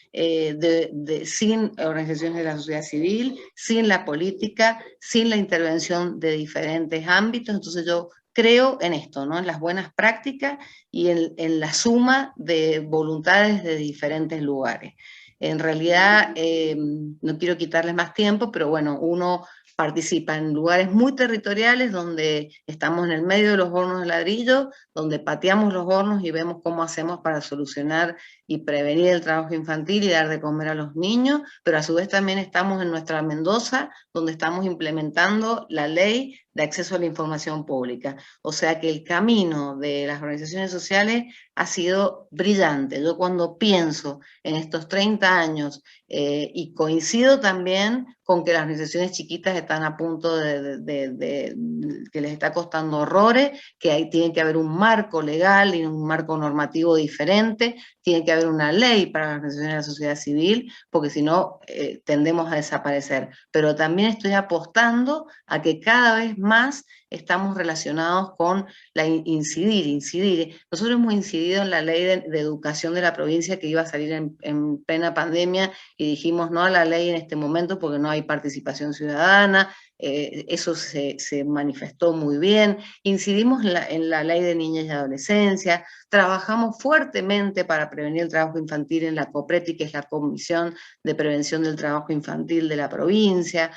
sin organizaciones de la sociedad civil, sin la política, sin la intervención de diferentes ámbitos. Entonces yo creo en esto, ¿no? En las buenas prácticas y en la suma de voluntades de diferentes lugares. En realidad, no quiero quitarles más tiempo, pero bueno, uno participa en lugares muy territoriales donde estamos en el medio de los hornos de ladrillo, donde pateamos los hornos y vemos cómo hacemos para solucionar y prevenir el trabajo infantil y dar de comer a los niños, pero a su vez también estamos en nuestra Mendoza, donde estamos implementando la ley de acceso a la información pública. O sea que el camino de las organizaciones sociales ha sido brillante. Yo cuando pienso en estos 30 años Y coincido también con que las organizaciones chiquitas están a punto que les está costando horrores, que ahí tiene que haber un marco legal y un marco normativo diferente, tiene que haber una ley para las organizaciones de la sociedad civil, porque si no tendemos a desaparecer. Pero también estoy apostando a que cada vez más estamos relacionados con incidir. Nosotros hemos incidido en la ley de educación de la provincia que iba a salir en plena pandemia y dijimos no a la ley en este momento porque no hay participación ciudadana, eso se manifestó muy bien. Incidimos en la ley de niñez y adolescencia, trabajamos fuertemente para prevenir el trabajo infantil en la COPRETI, que es la Comisión de Prevención del Trabajo Infantil de la provincia,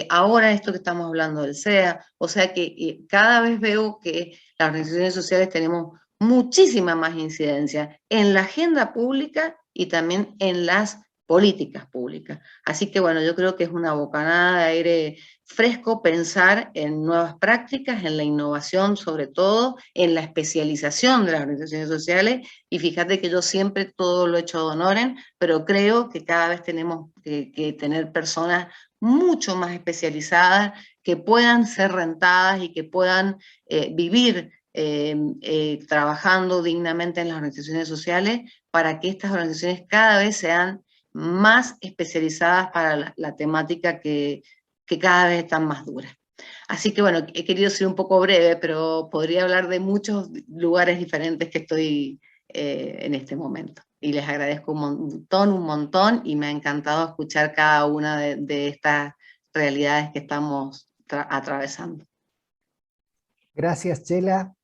ahora esto que estamos hablando del SEA, o sea que cada vez veo que las organizaciones sociales tenemos muchísima más incidencia en la agenda pública y también en las políticas públicas. Así que bueno, yo creo que es una bocanada de aire fresco pensar en nuevas prácticas, en la innovación sobre todo, en la especialización de las organizaciones sociales, y fíjate que yo siempre todo lo he hecho ad honorem, pero creo que cada vez tenemos que tener personas mucho más especializadas, que puedan ser rentadas y que puedan vivir trabajando dignamente en las organizaciones sociales para que estas organizaciones cada vez sean más especializadas para la temática que cada vez están más duras. Así que bueno, he querido ser un poco breve, pero podría hablar de muchos lugares diferentes que estoy en este momento. Y les agradezco un montón, y me ha encantado escuchar cada una de estas realidades que estamos atravesando. Gracias, Chela.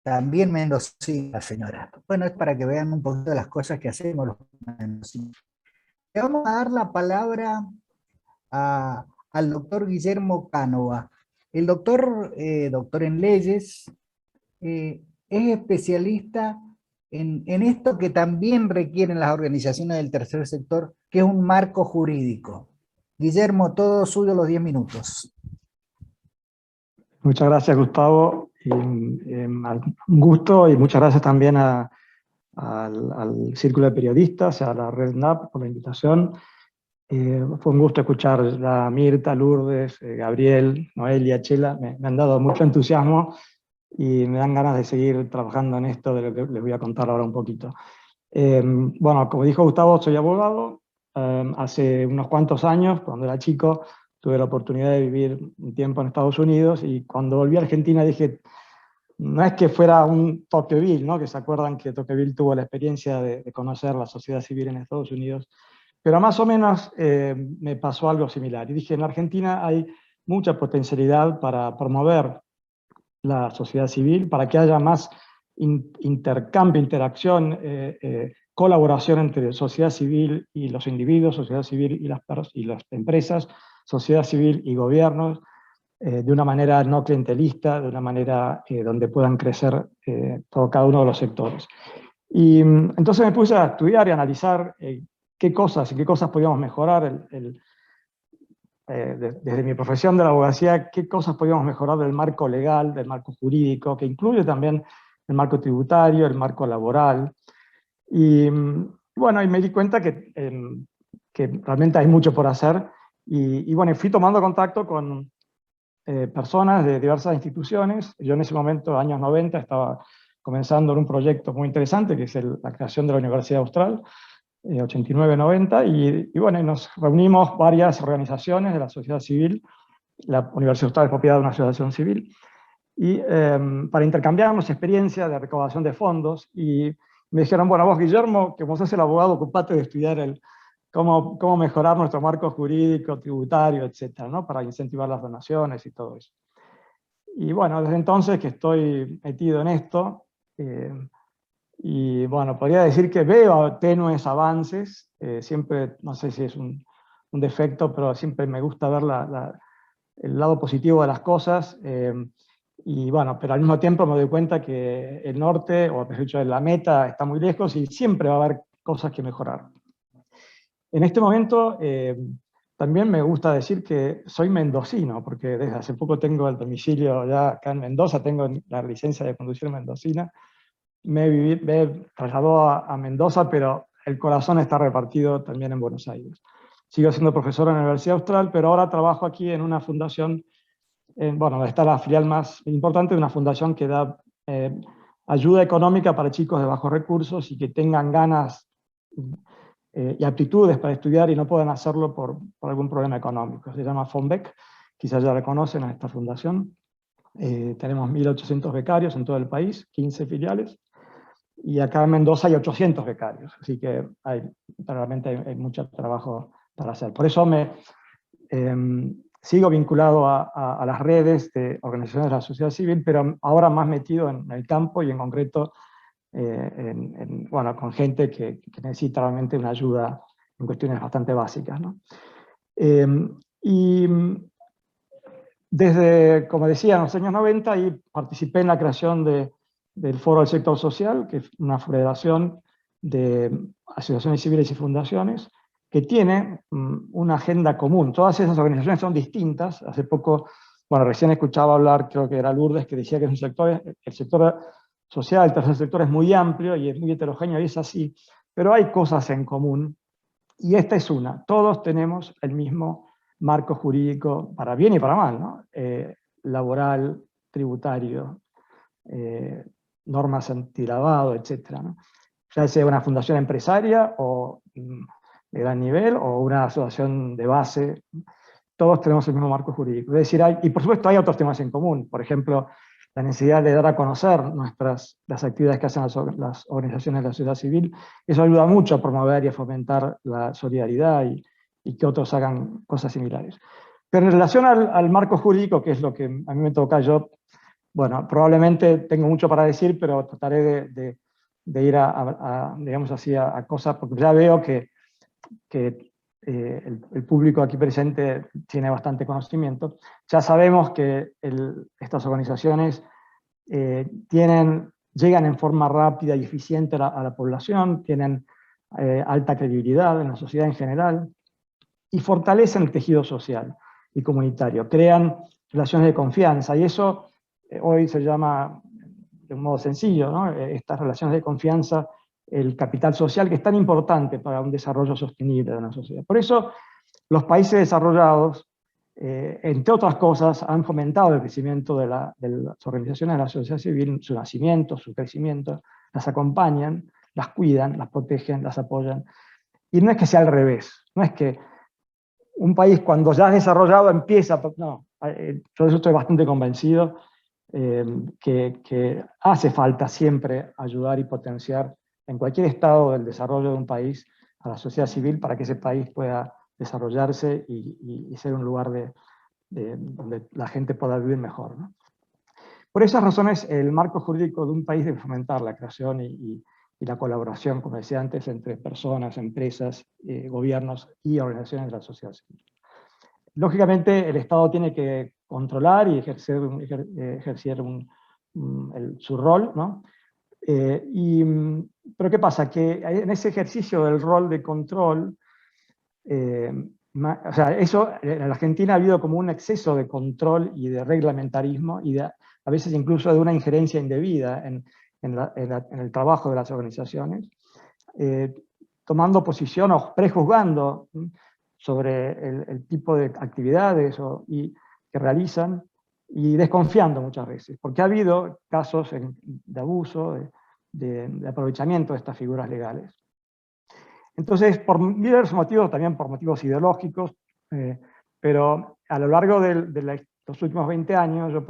También mendocina, señora. Bueno, es para que vean un poquito las cosas que hacemos los mendocinos. Le vamos a dar la palabra al doctor Guillermo Cánova. El doctor en leyes, es especialista en esto que también requieren las organizaciones del tercer sector, que es un marco jurídico. Guillermo, todo suyo los 10 minutos. Muchas gracias, Gustavo. Un gusto, y muchas gracias también al Círculo de Periodistas, a la Red NAP por la invitación. Fue un gusto escuchar a Mirta, Lourdes, Gabriel, Noelia, Chela. Me han dado mucho entusiasmo y me dan ganas de seguir trabajando en esto, de lo que les voy a contar ahora un poquito. Bueno, como dijo Gustavo, soy abogado. Hace unos cuantos años, cuando era chico, tuve la oportunidad de vivir un tiempo en Estados Unidos, y cuando volví a Argentina dije, no es que fuera un Tocqueville, ¿no? Que se acuerdan que Tocqueville tuvo la experiencia de conocer la sociedad civil en Estados Unidos, pero más o menos me pasó algo similar. Y dije, en Argentina hay mucha potencialidad para promover la sociedad civil, para que haya más intercambio, interacción, colaboración entre sociedad civil y los individuos, sociedad civil y las empresas, sociedad civil y gobiernos, de una manera no clientelista, de una manera donde puedan crecer cada uno de los sectores. Y entonces me puse a estudiar y a analizar qué cosas podíamos mejorar desde mi profesión de la abogacía, qué cosas podíamos mejorar del marco legal, del marco jurídico, que incluye también el marco tributario, el marco laboral. Y bueno, y me di cuenta que realmente hay mucho por hacer, y bueno, fui tomando contacto con personas de diversas instituciones. Yo en ese momento, años 90, estaba comenzando en un proyecto muy interesante, que es la creación de la Universidad Austral, 89-90, y bueno, nos reunimos varias organizaciones de la sociedad civil. La Universidad Austral es propiedad de una asociación civil, y para intercambiarnos experiencias de recaudación de fondos, y me dijeron, bueno, vos, Guillermo, que vos sos el abogado, ocupate de estudiar cómo mejorar nuestro marco jurídico, tributario, etcétera, ¿no? Para incentivar las donaciones y todo eso. Y bueno, desde entonces que estoy metido en esto, y bueno, podría decir que veo tenues avances, siempre, no sé si es un defecto, pero siempre me gusta ver el lado positivo de las cosas, y bueno, pero al mismo tiempo me doy cuenta que el norte, o mejor dicho, la meta está muy lejos, y siempre va a haber cosas que mejorar. En este momento, también me gusta decir que soy mendocino, porque desde hace poco tengo el domicilio ya acá en Mendoza, tengo la licencia de conducir mendocina. Me he trasladado a Mendoza, pero el corazón está repartido también en Buenos Aires. Sigo siendo profesor en la Universidad Austral, pero ahora trabajo aquí en una fundación, bueno, está la filial más importante de una fundación que da ayuda económica para chicos de bajos recursos y que tengan ganas y aptitudes para estudiar y no puedan hacerlo por algún problema económico. Se llama FONBEC, quizás ya reconocen a esta fundación. Tenemos 1.800 becarios en todo el país, 15 filiales, y acá en Mendoza hay 800 becarios, así que realmente hay mucho trabajo para hacer. Por eso sigo vinculado a las redes de organizaciones de la sociedad civil, pero ahora más metido en el campo y en concreto bueno, con gente que necesita realmente una ayuda en cuestiones bastante básicas, ¿no? Y desde, como decía, en los años 90 y participé en la creación del Foro del Sector Social, que es una federación de asociaciones civiles y fundaciones, que tiene una agenda común. Todas esas organizaciones son distintas. Hace poco, bueno, recién escuchaba hablar, creo que era Lourdes, que decía que es un sector, el sector social, el tercer sector es muy amplio y es muy heterogéneo, y es así, pero hay cosas en común, y esta es una. Todos tenemos el mismo marco jurídico, para bien y para mal, ¿no? Laboral, tributario, normas antilavado, etc., ¿no? Ya sea una fundación empresaria o de gran nivel o una asociación de base, todos tenemos el mismo marco jurídico. Es decir, y por supuesto hay otros temas en común, por ejemplo, la necesidad de dar a conocer las actividades que hacen las organizaciones de la sociedad civil. Eso ayuda mucho a promover y a fomentar la solidaridad y que otros hagan cosas similares. Pero en relación al marco jurídico, que es lo que a mí me toca, yo, bueno, probablemente tengo mucho para decir, pero trataré de ir digamos así, a cosas, porque ya veo que el público aquí presente tiene bastante conocimiento. Ya sabemos que estas organizaciones llegan en forma rápida y eficiente a la población, tienen alta credibilidad en la sociedad en general, y fortalecen el tejido social y comunitario, crean relaciones de confianza, y eso hoy se llama, de un modo sencillo, ¿no? Estas relaciones de confianza, el capital social, que es tan importante para un desarrollo sostenible de una sociedad. Por eso los países desarrollados, entre otras cosas, han fomentado el crecimiento de las organizaciones de la sociedad civil, su nacimiento, su crecimiento, las acompañan, las cuidan, las protegen, las apoyan. Y no es que sea al revés, no es que un país cuando ya es desarrollado empieza, no, yo de eso estoy bastante convencido, que hace falta siempre ayudar y potenciar en cualquier estado del desarrollo de un país a la sociedad civil para que ese país pueda desarrollarse y ser un lugar donde la gente pueda vivir mejor, ¿no? Por esas razones, el marco jurídico de un país debe fomentar la creación y la colaboración, como decía antes, entre personas, empresas, gobiernos y organizaciones de la sociedad civil. Lógicamente, el Estado tiene que controlar y ejercer su rol, ¿no? Pero ¿qué pasa? Que en ese ejercicio del rol de control, o sea, eso en la Argentina ha habido como un exceso de control y de reglamentarismo, y a veces incluso de una injerencia indebida en el trabajo de las organizaciones, tomando posición o prejuzgando sobre el tipo de actividades que realizan, y desconfiando muchas veces, porque ha habido casos de abuso, de aprovechamiento de estas figuras legales. Entonces, por diversos motivos, también por motivos ideológicos, pero a lo largo de los últimos 20 años,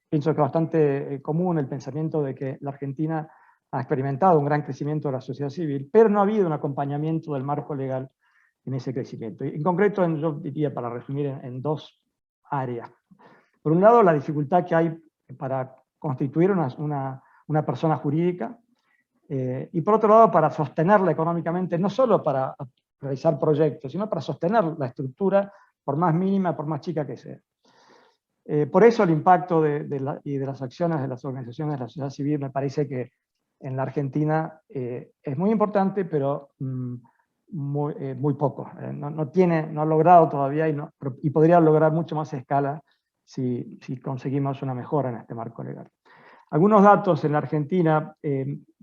pienso que es bastante común el pensamiento de que la Argentina ha experimentado un gran crecimiento de la sociedad civil, pero no ha habido un acompañamiento del marco legal en ese crecimiento. En concreto, yo diría, para resumir, en dos áreas. Por un lado, la dificultad que hay para constituir una persona jurídica, y por otro lado, para sostenerla económicamente, no solo para realizar proyectos, sino para sostener la estructura, por más mínima, por más chica que sea. Por eso el impacto de las acciones de las organizaciones de la sociedad civil me parece que en la Argentina es muy importante, pero muy poco. No ha logrado todavía y podría lograr mucho más a escala si conseguimos una mejora en este marco legal. Algunos datos en la Argentina,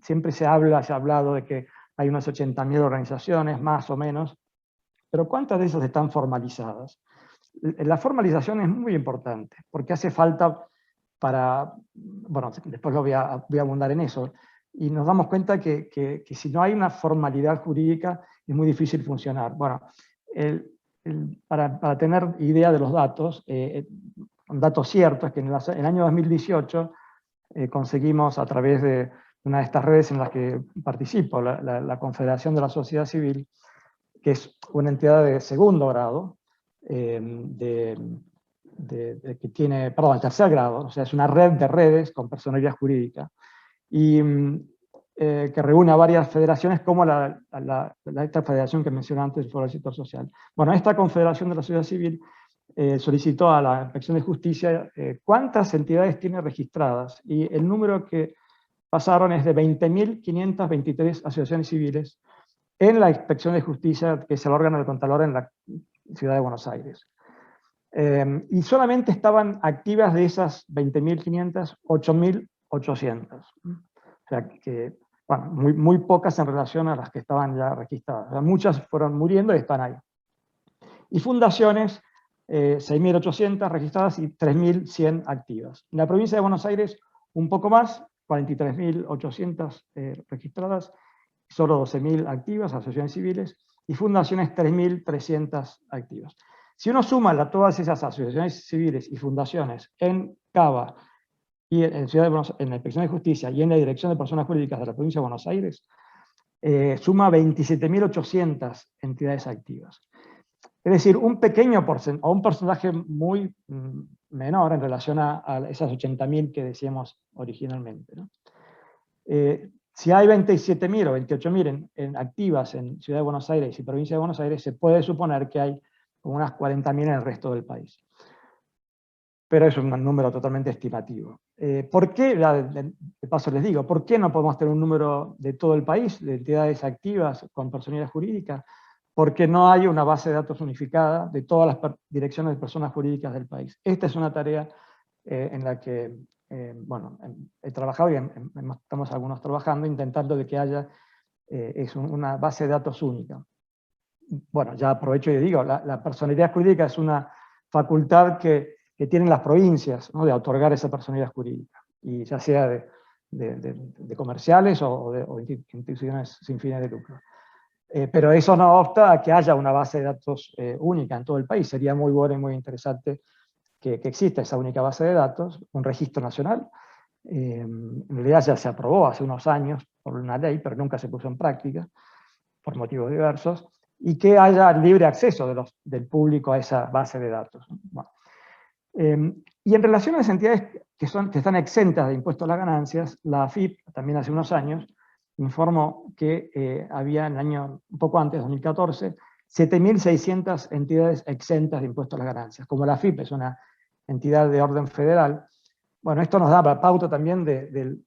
siempre se ha hablado de que hay unas 80.000 organizaciones, más o menos, pero ¿cuántas de esas están formalizadas? La formalización es muy importante, porque hace falta para, bueno, después voy a abundar en eso, y nos damos cuenta que si no hay una formalidad jurídica es muy difícil funcionar. Bueno, para tener idea de los datos, un dato cierto es que en el año 2018 conseguimos a través de una de estas redes en las que participo, la Confederación de la Sociedad Civil, que es una entidad de segundo grado, que tiene, perdón, tercer grado, o sea, es una red de redes con personalidad jurídica, y que reúne a varias federaciones como esta federación que mencioné antes, el Foro del Sector Social. Bueno, esta Confederación de la Sociedad Civil solicitó a la Inspección de Justicia cuántas entidades tiene registradas, y el número que pasaron es de 20.523 asociaciones civiles en la Inspección de Justicia, que es el órgano de Contralor en la Ciudad de Buenos Aires. Y solamente estaban activas de esas 20.500, 8.800. O sea que, bueno, muy pocas en relación a las que estaban ya registradas. O sea, muchas fueron muriendo y están ahí. Y fundaciones, 6.800 registradas y 3.100 activas. En la provincia de Buenos Aires, un poco más, 43.800 registradas, solo 12.000 activas, asociaciones civiles, y fundaciones 3.300 activas. Si uno suma todas esas asociaciones civiles y fundaciones en CABA y en la Inspección de Justicia y en la Dirección de Personas Jurídicas de la Provincia de Buenos Aires, suma 27.800 entidades activas. Es decir, un porcentaje muy menor en relación a esas 80.000 que decíamos originalmente, ¿no? Si hay 27.000 o 28.000 en activas en Ciudad de Buenos Aires y Provincia de Buenos Aires, se puede suponer que hay como unas 40.000 en el resto del país. Pero es un número totalmente estimativo. ¿Por qué? De paso les digo, ¿por qué no podemos tener un número de todo el país, de entidades activas con personalidad jurídica? Porque no hay una base de datos unificada de todas las direcciones de personas jurídicas del país. Esta es una tarea en la que bueno, he trabajado y estamos algunos trabajando, intentando de que haya una base de datos única. Bueno, ya aprovecho y digo, la personalidad jurídica es una facultad que tienen las provincias, ¿no?, de otorgar esa personalidad jurídica, y ya sea de comerciales o de instituciones sin fines de lucro. Pero eso no obsta a que haya una base de datos única en todo el país. Sería muy bueno y muy interesante que exista esa única base de datos, un registro nacional. En realidad ya se aprobó hace unos años por una ley, pero nunca se puso en práctica, por motivos diversos, y que haya libre acceso del público a esa base de datos. Bueno, y en relación a las entidades que están exentas de impuestos a las ganancias, la AFIP, también hace unos años, informó que había en el año, un poco antes, 2014, 7.600 entidades exentas de impuestos a las ganancias. Como la AFIP es una entidad de orden federal, bueno, esto nos da pauta también de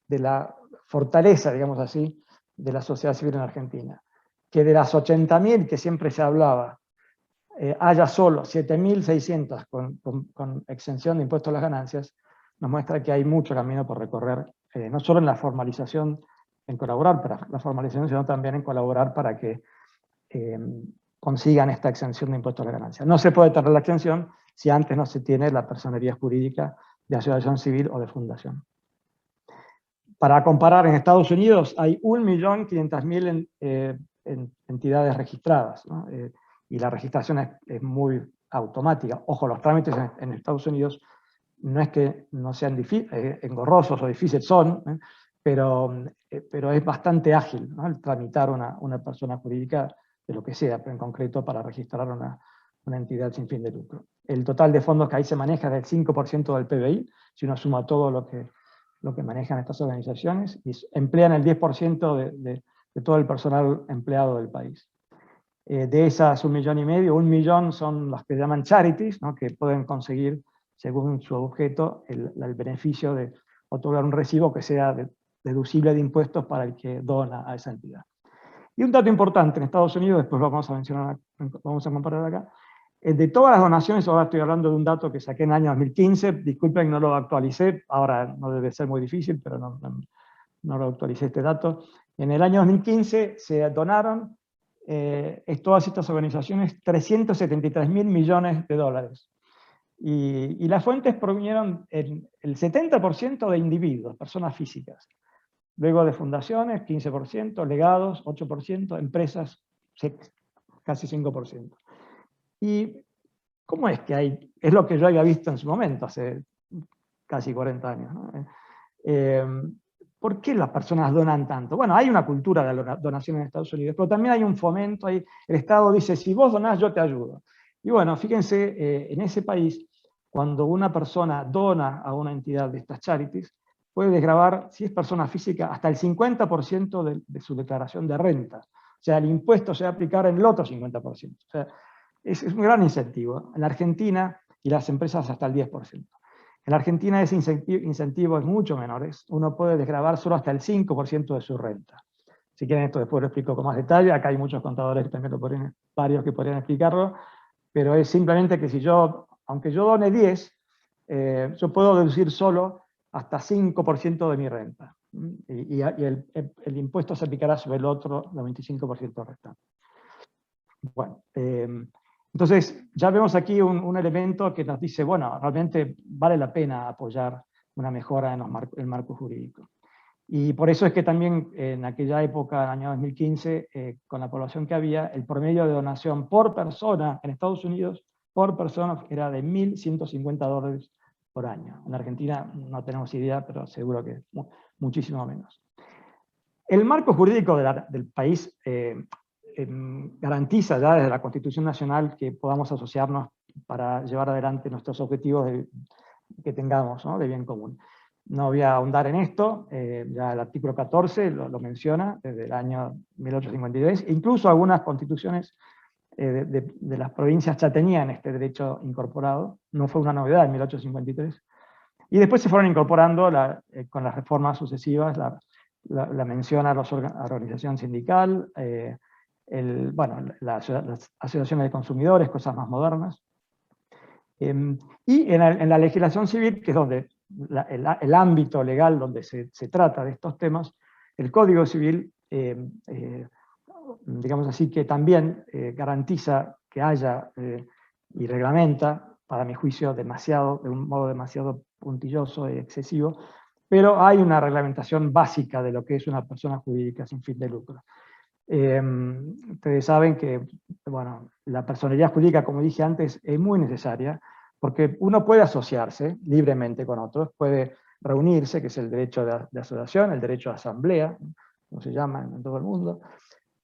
la fortaleza, digamos así, de la sociedad civil en Argentina. Que de las 80.000 que siempre se hablaba, haya solo 7.600 con exención de impuestos a las ganancias, nos muestra que hay mucho camino por recorrer, no solo en la formalización, en colaborar para la formalización, sino también en colaborar para que consigan esta exención de impuestos a la ganancia. No se puede tener la exención si antes no se tiene la personería jurídica de asociación civil o de fundación. Para comparar, en Estados Unidos hay 1.500.000 entidades registradas, ¿no? Y la registración es muy automática. Ojo, los trámites en Estados Unidos no es que no sean engorrosos o difíciles, pero es bastante ágil, ¿no?, el tramitar una persona jurídica de lo que sea, pero en concreto para registrar una entidad sin fin de lucro. El total de fondos que ahí se maneja es del 5% del PBI, si uno suma todo lo que manejan estas organizaciones, y emplean el 10% de todo el personal empleado del país. De esas 1,5 millones, 1 millón son las que llaman charities, ¿no?, que pueden conseguir, según su objeto, el beneficio de otorgar un recibo que sea deducible de impuestos para el que dona a esa entidad. Y un dato importante, en Estados Unidos, después lo vamos a mencionar, vamos a comparar acá, de todas las donaciones, ahora estoy hablando de un dato que saqué en el año 2015, disculpen, no lo actualicé, ahora no debe ser muy difícil, pero no lo actualicé este dato, en el año 2015 se donaron todas estas organizaciones 373.000 millones de dólares. Y las fuentes provinieron el 70% de individuos, personas físicas. Luego de fundaciones, 15%, legados, 8%, empresas, casi 5%. ¿Y cómo es que hay? Es lo que yo había visto en su momento, hace casi 40 años, ¿no? ¿Por qué las personas donan tanto? Bueno, hay una cultura de la donación en Estados Unidos, pero también hay un fomento, el Estado dice, si vos donás, yo te ayudo. Y bueno, fíjense, en ese país, cuando una persona dona a una entidad de estas charities, puede desgravar, si es persona física, hasta el 50% de su declaración de renta. O sea, el impuesto se va a aplicar en el otro 50%. O sea, es un gran incentivo. En la Argentina, y las empresas hasta el 10%. En la Argentina ese incentivo es mucho menor. Uno puede desgravar solo hasta el 5% de su renta. Si quieren esto después lo explico con más detalle. Acá hay muchos contadores que también varios que podrían explicarlo. Pero es simplemente que si yo, aunque yo done 10, yo puedo deducir solo hasta 5% de mi renta. Y el impuesto se aplicará sobre el otro 95% restante. Bueno, entonces ya vemos aquí un elemento que nos dice, bueno, realmente vale la pena apoyar una mejora en el marco jurídico. Y por eso es que también en aquella época, en el año 2015, con la población que había, el promedio de donación por persona en Estados Unidos, por persona, era de $1.150 por año. En Argentina no tenemos idea, pero seguro que muchísimo menos. El marco jurídico del país garantiza ya desde la Constitución Nacional que podamos asociarnos para llevar adelante nuestros objetivos que tengamos, ¿no?, de bien común. No voy a ahondar en esto, ya el artículo 14 lo menciona desde el año 1853, incluso algunas constituciones de las provincias ya tenían este derecho incorporado, no fue una novedad en 1853, y después se fueron incorporando con las reformas sucesivas, la mención a la organización sindical, bueno, las asociaciones de consumidores, cosas más modernas. Y en la legislación civil, que es donde el ámbito legal donde se trata de estos temas, el Código Civil, digamos así, que también garantiza que haya y reglamenta, para mi juicio, de un modo demasiado puntilloso y excesivo, pero hay una reglamentación básica de lo que es una persona jurídica sin fin de lucro. Ustedes saben que, bueno, la personalidad jurídica, como dije antes, es muy necesaria, porque uno puede asociarse libremente con otros, puede reunirse, que es el derecho de asociación, el derecho de asamblea, como se llama en todo el mundo,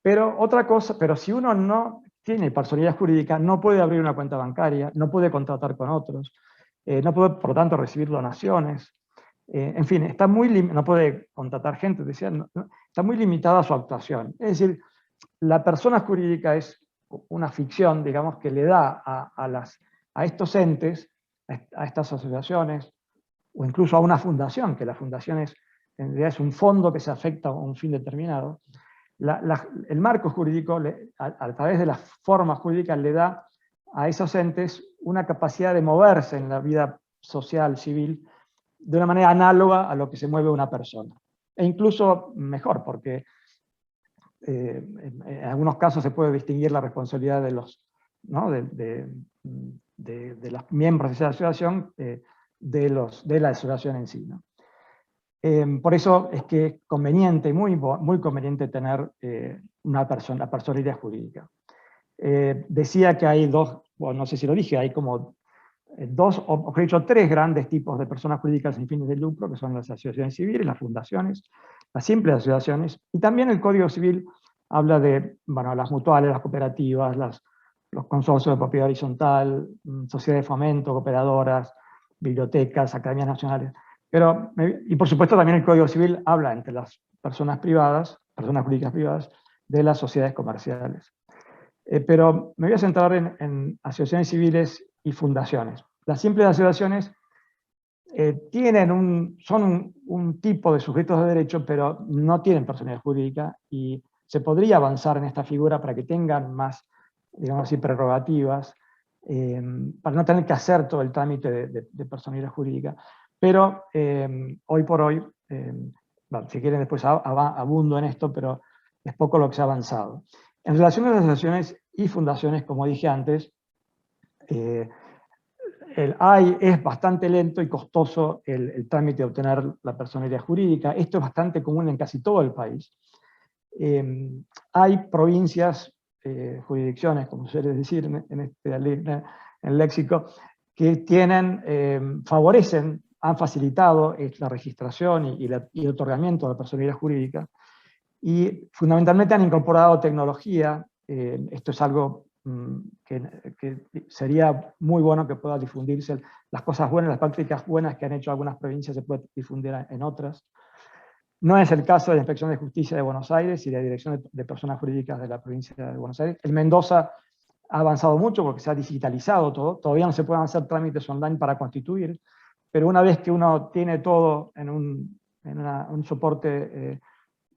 pero otra cosa, pero si uno no tiene personalidad jurídica, no puede abrir una cuenta bancaria, no puede contratar con otros, no puede, por lo tanto, recibir donaciones, en fin, no puede contratar gente, decía, está muy limitada su actuación. Es decir, la persona jurídica es una ficción, digamos, que le da a estos entes, a estas asociaciones, o incluso a una fundación, que la fundación en realidad es un fondo que se afecta a un fin determinado. El marco jurídico, a través de las formas jurídicas, le da a esos entes una capacidad de moverse en la vida social, civil, de una manera análoga a lo que se mueve una persona. E incluso mejor, porque en algunos casos se puede distinguir la responsabilidad de los, ¿no?, de los miembros de esa asociación de la asociación en sí, ¿no? Por eso es que es conveniente, muy conveniente tener la personalidad jurídica. Decía que hay no sé si lo dije, hay como o mejor dicho, tres grandes tipos de personas jurídicas sin fines de lucro, que son las asociaciones civiles, las fundaciones, las simples asociaciones, y también el Código Civil habla de, bueno, las mutuales, las cooperativas, los consorcios de propiedad horizontal, sociedades de fomento, cooperadoras, bibliotecas, academias nacionales. Y por supuesto también el Código Civil habla entre las personas privadas, personas jurídicas privadas, de las sociedades comerciales. Pero me voy a centrar en asociaciones civiles y fundaciones. Las simples asociaciones son un tipo de sujetos de derecho, pero no tienen personalidad jurídica, y se podría avanzar en esta figura para que tengan más, digamos así, prerrogativas, para no tener que hacer todo el trámite de personalidad jurídica. Pero hoy por hoy bueno, si quieren después abundo en esto, pero es poco lo que se ha avanzado. En relación a las asociaciones y fundaciones, como dije antes, es bastante lento y costoso el trámite de obtener la personería jurídica. Esto es bastante común en casi todo el país. Hay provincias, jurisdicciones, como suele decir en el léxico, que favorecen, han facilitado la registración y el otorgamiento de la personería jurídica, y fundamentalmente han incorporado tecnología. Esto es algo que sería muy bueno que pueda difundirse. Las cosas buenas, las prácticas buenas que han hecho algunas provincias se pueden difundir en otras. No es el caso de la Inspección de Justicia de Buenos Aires y de la Dirección de Personas Jurídicas de la provincia de Buenos Aires. En Mendoza ha avanzado mucho porque se ha digitalizado todo. Todavía no se pueden hacer trámites online para constituir, pero una vez que uno tiene todo en un soporte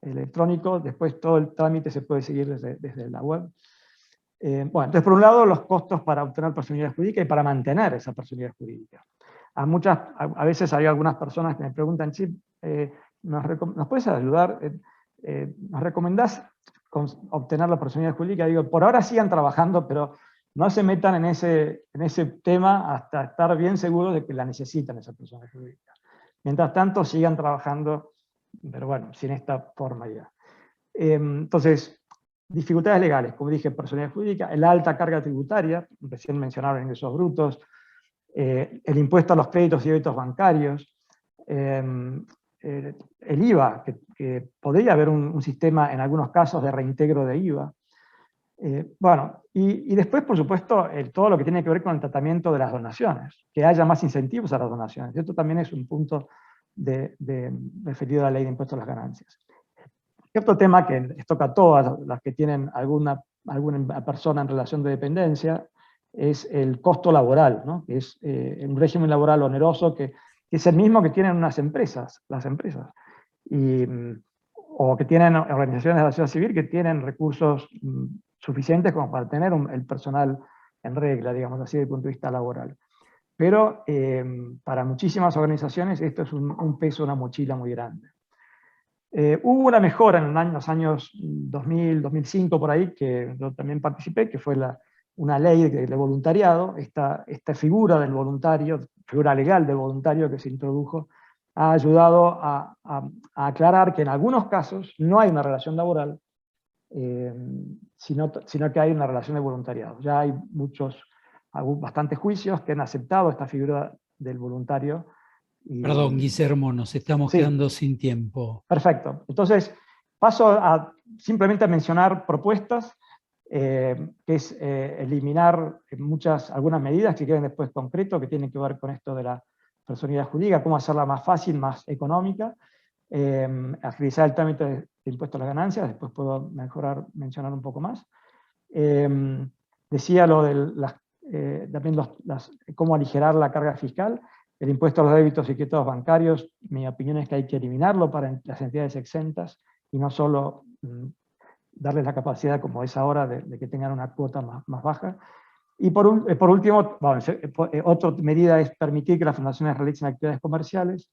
electrónico, después todo el trámite se puede seguir desde la web. Bueno, entonces por un lado los costos para obtener personalidad jurídica y para mantener esa personalidad jurídica. A veces hay algunas personas que me preguntan, sí, ¿nos puedes ayudar? ¿Nos recomendás obtener la personalidad jurídica? Digo, por ahora sigan trabajando, pero no se metan en ese tema hasta estar bien seguros de que la necesitan esa persona jurídica. Mientras tanto, sigan trabajando, pero bueno, sin esta formalidad. Entonces, dificultades legales, como dije, personalidad jurídica, la alta carga tributaria, recién mencionaron ingresos brutos, el impuesto a los créditos y débitos bancarios, el IVA, que podría haber un sistema en algunos casos de reintegro de IVA. Bueno, y después, por supuesto, todo lo que tiene que ver con el tratamiento de las donaciones, que haya más incentivos a las donaciones. Esto también es un punto referido a la ley de impuestos a las ganancias. Otro tema que les toca a todas las que tienen alguna persona en relación de dependencia es el costo laboral, ¿no? Que es un régimen laboral oneroso que es el mismo que tienen las empresas, o que tienen organizaciones de la sociedad civil que tienen recursos suficientes como para tener el personal en regla, digamos así, desde el punto de vista laboral. Pero para muchísimas organizaciones esto es un peso, una mochila muy grande. Hubo una mejora en los años 2000, 2005, por ahí, que yo también participé, que fue una ley de voluntariado. Esta figura del voluntario, figura legal del voluntario que se introdujo, ha ayudado a aclarar que en algunos casos no hay una relación laboral, sino que hay una relación de voluntariado. Ya hay bastantes juicios que han aceptado esta figura del voluntario. Perdón, Guillermo, nos estamos quedando sin tiempo. Perfecto. Entonces, paso simplemente a mencionar propuestas, que es eliminar algunas medidas que queden después concreto, que tienen que ver con esto de la personalidad jurídica, cómo hacerla más fácil, más económica, agilizar el trámite de impuestos a las ganancias, después puedo mencionar un poco más. Decía lo de también cómo aligerar la carga fiscal. El impuesto a los débitos y créditos bancarios, mi opinión es que hay que eliminarlo para las entidades exentas y no solo darles la capacidad, como es ahora, de que tengan una cuota más baja. Y por último, otra medida es permitir que las fundaciones realicen actividades comerciales.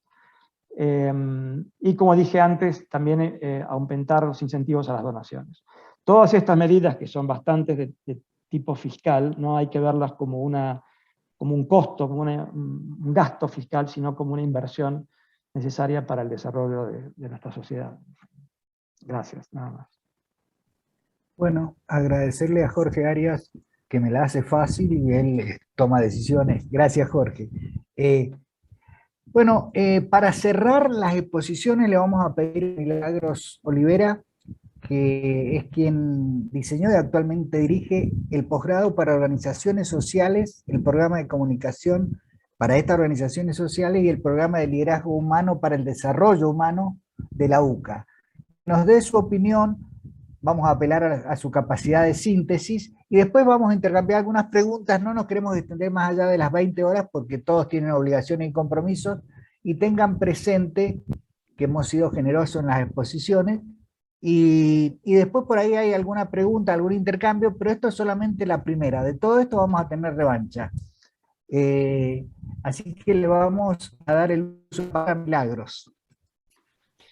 Y como dije antes, también aumentar los incentivos a las donaciones. Todas estas medidas, que son bastantes de tipo fiscal, no hay que verlas como un costo, como un gasto fiscal, sino como una inversión necesaria para el desarrollo de nuestra sociedad. Gracias, nada más. Bueno, agradecerle a Jorge Arias, que me la hace fácil y él toma decisiones. Gracias, Jorge. Para cerrar las exposiciones le vamos a pedir a Milagros Olivera, que es quien diseñó y actualmente dirige el posgrado para organizaciones sociales, el programa de comunicación para estas organizaciones sociales y el programa de liderazgo humano para el desarrollo humano de la UCA. Nos dé su opinión, vamos a apelar a su capacidad de síntesis y después vamos a intercambiar algunas preguntas. No nos queremos extender más allá de las 20 horas porque todos tienen obligaciones y compromisos, y tengan presente que hemos sido generosos en las exposiciones. Y después por ahí hay alguna pregunta, algún intercambio, pero esto es solamente la primera. De todo esto vamos a tener revancha. Así que le vamos a dar el uso para Milagros.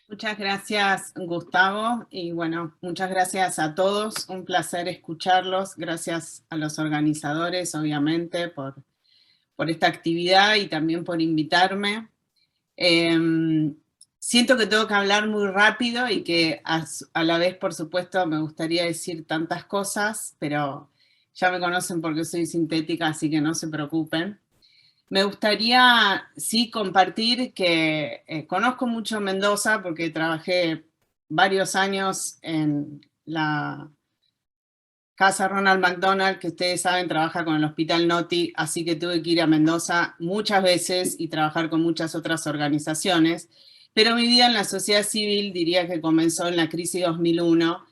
Muchas gracias, Gustavo, y bueno, muchas gracias a todos, un placer escucharlos, gracias a los organizadores, obviamente, por esta actividad y también por invitarme. Siento que tengo que hablar muy rápido y que a la vez, por supuesto, me gustaría decir tantas cosas, pero ya me conocen porque soy sintética, así que no se preocupen. Me gustaría, sí, compartir que conozco mucho Mendoza porque trabajé varios años en la Casa Ronald McDonald, que ustedes saben, trabaja con el Hospital Noti, así que tuve que ir a Mendoza muchas veces y trabajar con muchas otras organizaciones, pero mi vida en la sociedad civil diría que comenzó en la crisis 2001,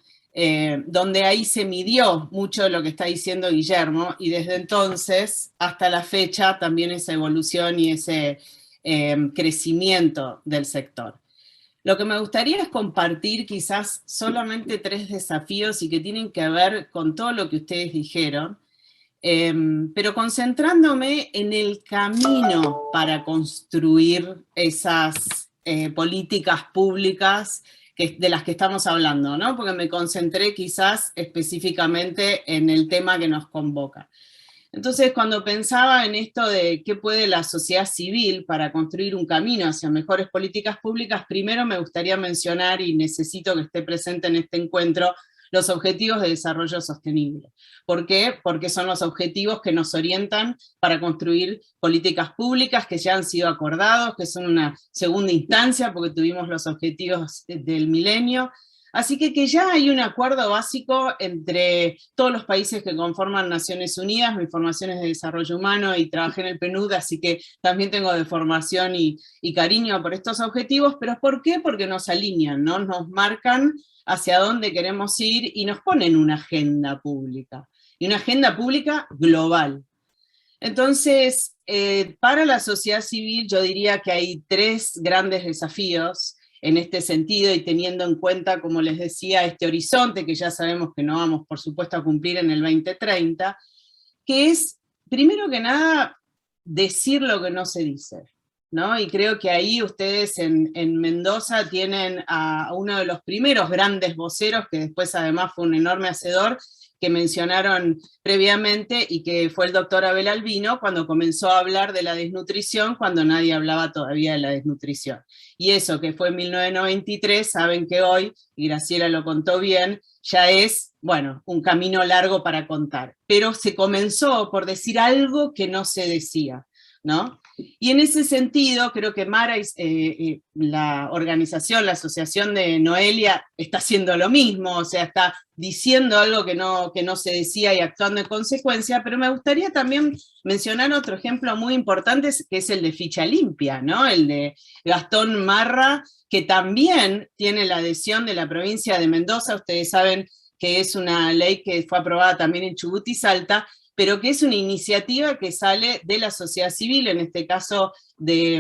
donde ahí se midió mucho de lo que está diciendo Guillermo, y desde entonces hasta la fecha también esa evolución y ese crecimiento del sector. Lo que me gustaría es compartir quizás solamente 3 desafíos y que tienen que ver con todo lo que ustedes dijeron, pero concentrándome en el camino para construir esas políticas públicas de las que estamos hablando, ¿no? Porque me concentré quizás específicamente en el tema que nos convoca. Entonces, cuando pensaba en esto de qué puede la sociedad civil para construir un camino hacia mejores políticas públicas, primero me gustaría mencionar, y necesito que esté presente en este encuentro, los Objetivos de Desarrollo Sostenible. ¿Por qué? Porque son los objetivos que nos orientan para construir políticas públicas que ya han sido acordados, que son una segunda instancia, porque tuvimos los objetivos del milenio. Así que ya hay un acuerdo básico entre todos los países que conforman Naciones Unidas. Mi formación es de desarrollo humano y trabajé en el PNUD, así que también tengo de formación y cariño por estos objetivos. ¿Pero por qué? Porque nos alinean, ¿no? Nos marcan hacia dónde queremos ir y nos ponen una agenda pública. Y una agenda pública global. Entonces, para la sociedad civil yo diría que hay 3 grandes desafíos en este sentido, y teniendo en cuenta, como les decía, este horizonte que ya sabemos que no vamos, por supuesto, a cumplir en el 2030, que es, primero que nada, decir lo que no se dice, ¿no? Y creo que ahí ustedes en Mendoza tienen a uno de los primeros grandes voceros, que después además fue un enorme hacedor, que mencionaron previamente, y que fue el doctor Abel Albino, cuando comenzó a hablar de la desnutrición, cuando nadie hablaba todavía de la desnutrición. Y eso que fue en 1993, saben que hoy, y Graciela lo contó bien, ya es, bueno, un camino largo para contar. Pero se comenzó por decir algo que no se decía, ¿no? Y en ese sentido, creo que Mara, la organización, la asociación de Noelia, está haciendo lo mismo, o sea, está diciendo algo que no se decía y actuando en consecuencia, pero me gustaría también mencionar otro ejemplo muy importante, que es el de Ficha Limpia, ¿no? El de Gastón Marra, que también tiene la adhesión de la provincia de Mendoza. Ustedes saben que es una ley que fue aprobada también en Chubut y Salta, pero que es una iniciativa que sale de la sociedad civil, en este caso de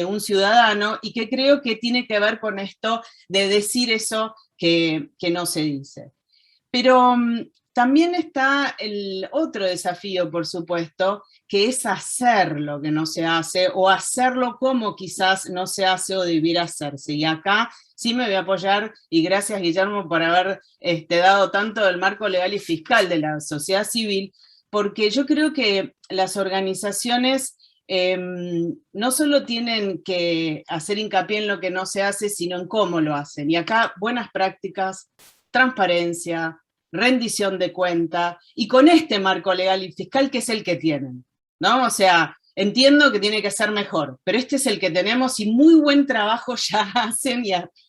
un ciudadano, y que creo que tiene que ver con esto de decir eso que no se dice. Pero también está el otro desafío, por supuesto, que es hacer lo que no se hace, o hacerlo como quizás no se hace o debiera hacerse. Y acá sí me voy a apoyar, y gracias, Guillermo, por haber dado tanto del marco legal y fiscal de la sociedad civil, porque yo creo que las organizaciones no solo tienen que hacer hincapié en lo que no se hace, sino en cómo lo hacen. Y acá buenas prácticas, transparencia, rendición de cuenta, y con este marco legal y fiscal que es el que tienen, ¿no? O sea, entiendo que tiene que ser mejor, pero este es el que tenemos, y muy buen trabajo ya hacen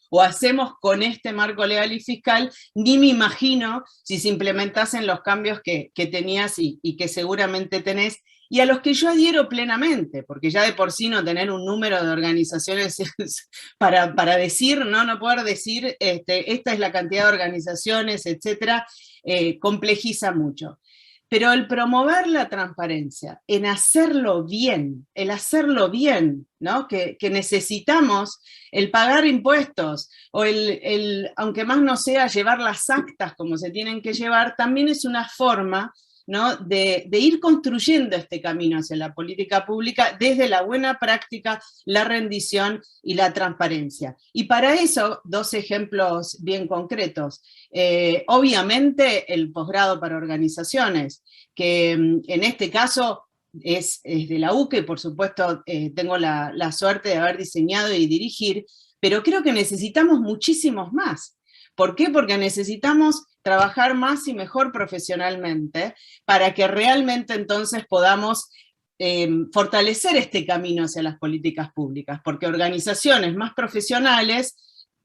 o hacemos con este marco legal y fiscal. Ni me imagino si se implementasen los cambios que tenías y que seguramente tenés, y a los que yo adhiero plenamente, porque ya de por sí no tener un número de organizaciones para decir, no poder decir, esta es la cantidad de organizaciones, etcétera, complejiza mucho. Pero el promover la transparencia, en hacerlo bien, el hacerlo bien, ¿no? Que necesitamos el pagar impuestos, o aunque más no sea llevar las actas como se tienen que llevar, también es una forma ¿no? de ir construyendo este camino hacia la política pública desde la buena práctica, la rendición y la transparencia. Y para eso, dos ejemplos bien concretos. Obviamente, el posgrado para organizaciones, que en este caso es de la UCA, y por supuesto tengo la suerte de haber diseñado y dirigir, pero creo que necesitamos muchísimos más. ¿Por qué? Porque necesitamos trabajar más y mejor profesionalmente para que realmente entonces podamos fortalecer este camino hacia las políticas públicas, porque organizaciones más profesionales,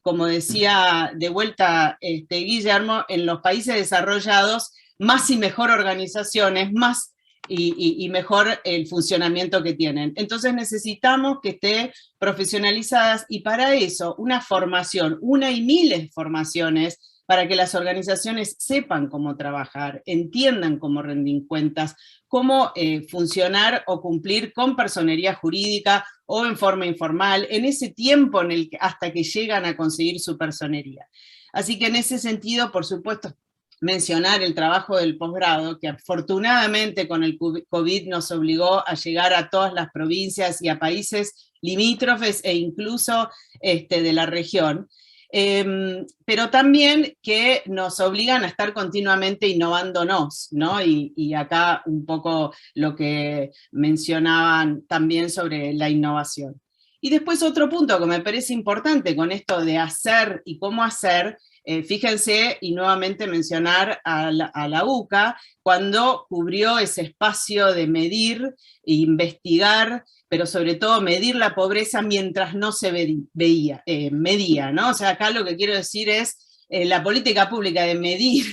como decía de vuelta Guillermo, en los países desarrollados, más y mejor organizaciones, más y mejor el funcionamiento que tienen. Entonces necesitamos que esté profesionalizadas, y para eso una formación, una y miles de formaciones, para que las organizaciones sepan cómo trabajar, entiendan cómo rendir cuentas, cómo funcionar o cumplir con personería jurídica o en forma informal, en ese tiempo en el que, hasta que llegan a conseguir su personería. Así que en ese sentido, por supuesto, mencionar el trabajo del posgrado, que afortunadamente con el COVID nos obligó a llegar a todas las provincias y a países limítrofes e incluso de la región, pero también que nos obligan a estar continuamente innovándonos, ¿no? Y acá un poco lo que mencionaban también sobre la innovación. Y después otro punto que me parece importante con esto de hacer y cómo hacer, fíjense, y nuevamente mencionar a la UCA, cuando cubrió ese espacio de medir e investigar, pero sobre todo medir la pobreza mientras no se medía, ¿no? O sea, acá lo que quiero decir es, la política pública de medir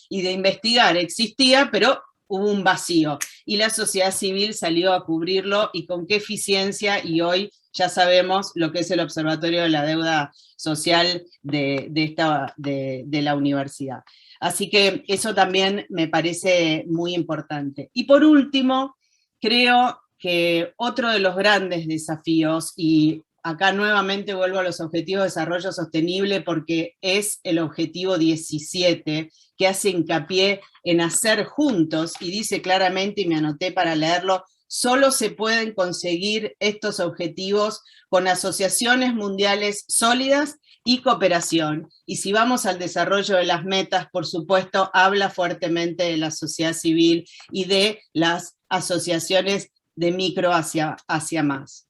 y de investigar existía, pero hubo un vacío, y la sociedad civil salió a cubrirlo, y con qué eficiencia, y hoy ya sabemos lo que es el Observatorio de la Deuda Social de la universidad. Así que eso también me parece muy importante. Y por último, creo que otro de los grandes desafíos, y acá nuevamente vuelvo a los Objetivos de Desarrollo Sostenible porque es el objetivo 17, que hace hincapié en hacer juntos, y dice claramente, y me anoté para leerlo, solo se pueden conseguir estos objetivos con asociaciones mundiales sólidas y cooperación. Y si vamos al desarrollo de las metas, por supuesto, habla fuertemente de la sociedad civil y de las asociaciones de micro hacia más.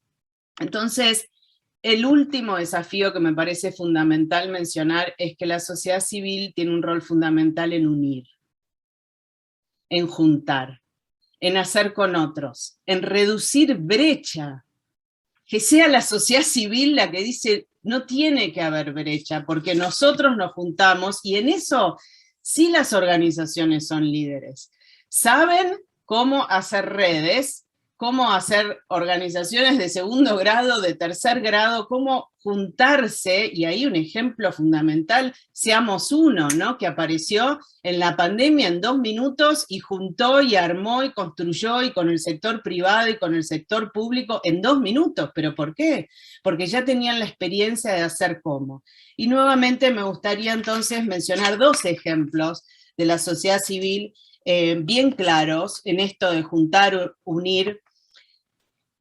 Entonces, el último desafío que me parece fundamental mencionar es que la sociedad civil tiene un rol fundamental en unir, en juntar, en hacer con otros, en reducir brecha, que sea la sociedad civil la que dice, no tiene que haber brecha, porque nosotros nos juntamos, y en eso sí las organizaciones son líderes. Saben cómo hacer redes, cómo hacer organizaciones de segundo grado, de tercer grado, cómo juntarse, y ahí un ejemplo fundamental, Seamos Uno, ¿no? Que apareció en la pandemia en 2 minutos y juntó y armó y construyó, y con el sector privado y con el sector público en 2 minutos. ¿Pero por qué? Porque ya tenían la experiencia de hacer cómo. Y nuevamente me gustaría entonces mencionar 2 ejemplos de la sociedad civil bien claros en esto de juntar, unir,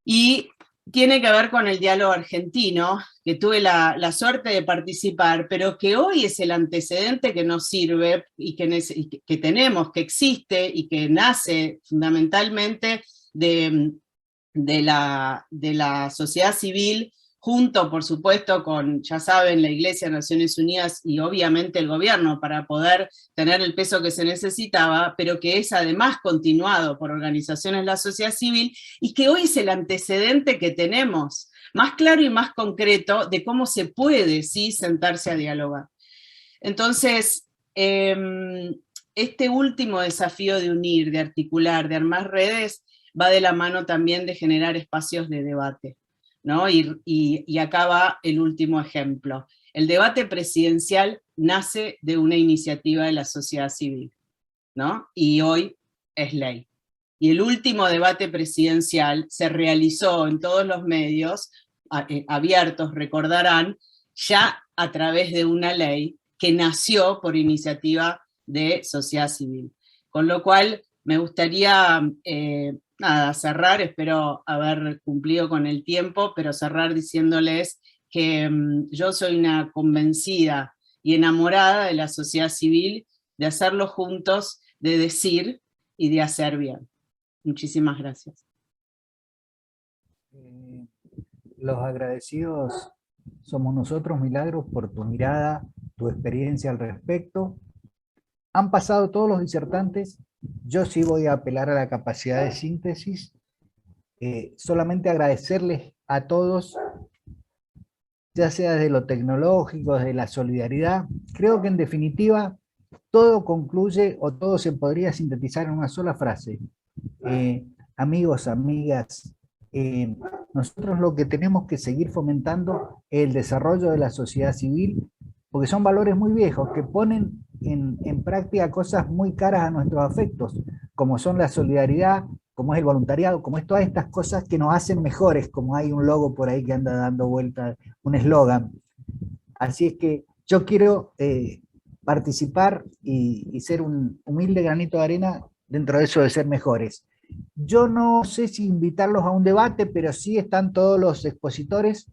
y tiene que ver con el diálogo argentino, que tuve la suerte de participar, pero que hoy es el antecedente que nos sirve y que tenemos, que existe y que nace fundamentalmente de la sociedad civil, junto, por supuesto, con, ya saben, la Iglesia, Naciones Unidas y obviamente el gobierno, para poder tener el peso que se necesitaba, pero que es además continuado por organizaciones de la sociedad civil, y que hoy es el antecedente que tenemos, más claro y más concreto, de cómo se puede, sí, sentarse a dialogar. Entonces, este último desafío de unir, de articular, de armar redes, va de la mano también de generar espacios de debate, ¿no? Y acá va el último ejemplo. El debate presidencial nace de una iniciativa de la sociedad civil, ¿no? Y hoy es ley. Y el último debate presidencial se realizó en todos los medios abiertos, recordarán, ya a través de una ley que nació por iniciativa de sociedad civil. Con lo cual, Me gustaría, nada, cerrar, espero haber cumplido con el tiempo, pero cerrar diciéndoles que yo soy una convencida y enamorada de la sociedad civil, de hacerlo juntos, de decir y de hacer bien. Muchísimas gracias. Los agradecidos somos nosotros, Milagros, por tu mirada, tu experiencia al respecto. Han pasado todos los disertantes, yo sí voy a apelar a la capacidad de síntesis, solamente agradecerles a todos, ya sea desde lo tecnológico, desde la solidaridad. Creo que en definitiva todo concluye o todo se podría sintetizar en una sola frase. Amigos, amigas, nosotros lo que tenemos que seguir fomentando es el desarrollo de la sociedad civil, porque son valores muy viejos que ponen en práctica cosas muy caras a nuestros afectos, como son la solidaridad, como es el voluntariado, como es todas estas cosas que nos hacen mejores, como hay un logo por ahí que anda dando vuelta, un eslogan. Así es que yo quiero participar y ser un humilde granito de arena dentro de eso de ser mejores. Yo no sé si invitarlos a un debate, pero sí están todos los expositores.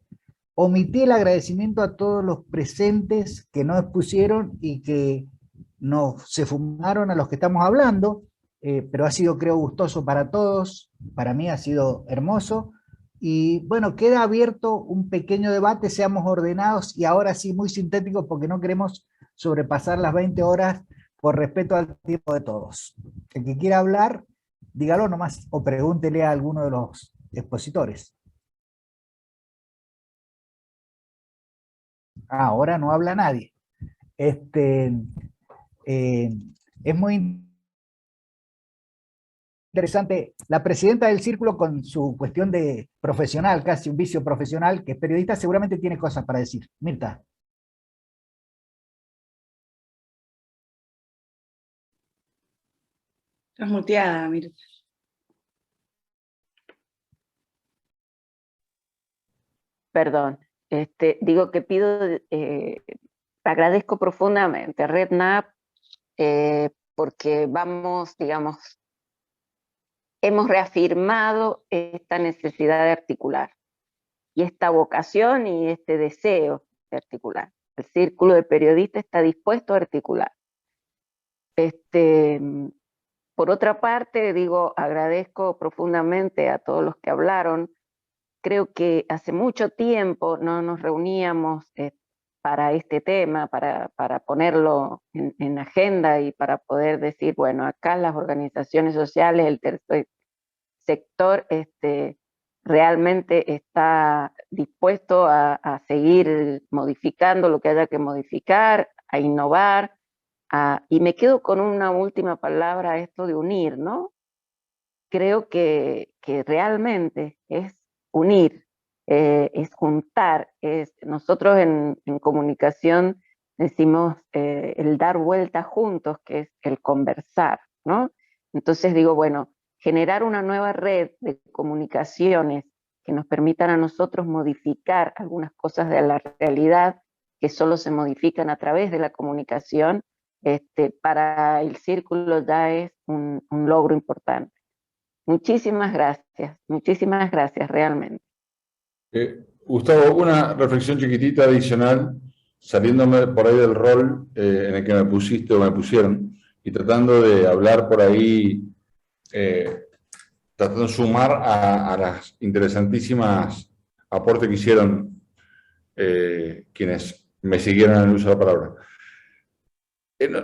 Omití el agradecimiento a todos los presentes que no expusieron y que se fumaron a los que estamos hablando, pero ha sido, creo, gustoso para todos. Para mí ha sido hermoso. Y bueno, queda abierto un pequeño debate, seamos ordenados y ahora sí muy sintéticos porque no queremos sobrepasar las 20 horas por respeto al tiempo de todos. El que quiera hablar, dígalo nomás o pregúntele a alguno de los expositores. Ahora no habla nadie. Es muy interesante. La presidenta del círculo, con su cuestión de profesional, casi un vicio profesional, que es periodista, seguramente tiene cosas para decir. Mirta. Estás muteada, Mirta. Perdón. Digo que agradezco profundamente a RedNap porque digamos, hemos reafirmado esta necesidad de articular y esta vocación y este deseo de articular. El Círculo de Periodistas está dispuesto a articular. Por otra parte, agradezco profundamente a todos los que hablaron. Creo que hace mucho tiempo no nos reuníamos para este tema, para ponerlo en agenda y para poder decir, bueno, acá las organizaciones sociales, el tercer sector realmente está dispuesto a seguir modificando lo que haya que modificar, a innovar, y me quedo con una última palabra, esto de unir, ¿no? Creo que realmente es unir, es juntar, nosotros en comunicación decimos el dar vuelta juntos, que es el conversar, ¿no? Entonces digo, bueno, generar una nueva red de comunicaciones que nos permitan a nosotros modificar algunas cosas de la realidad que solo se modifican a través de la comunicación, para el círculo ya es un logro importante. Muchísimas gracias realmente. Gustavo, una reflexión chiquitita adicional, saliéndome por ahí del rol en el que me pusiste o me pusieron, y tratando de hablar por ahí, tratando de sumar a las interesantísimas aportes que hicieron quienes me siguieron en el uso de la palabra.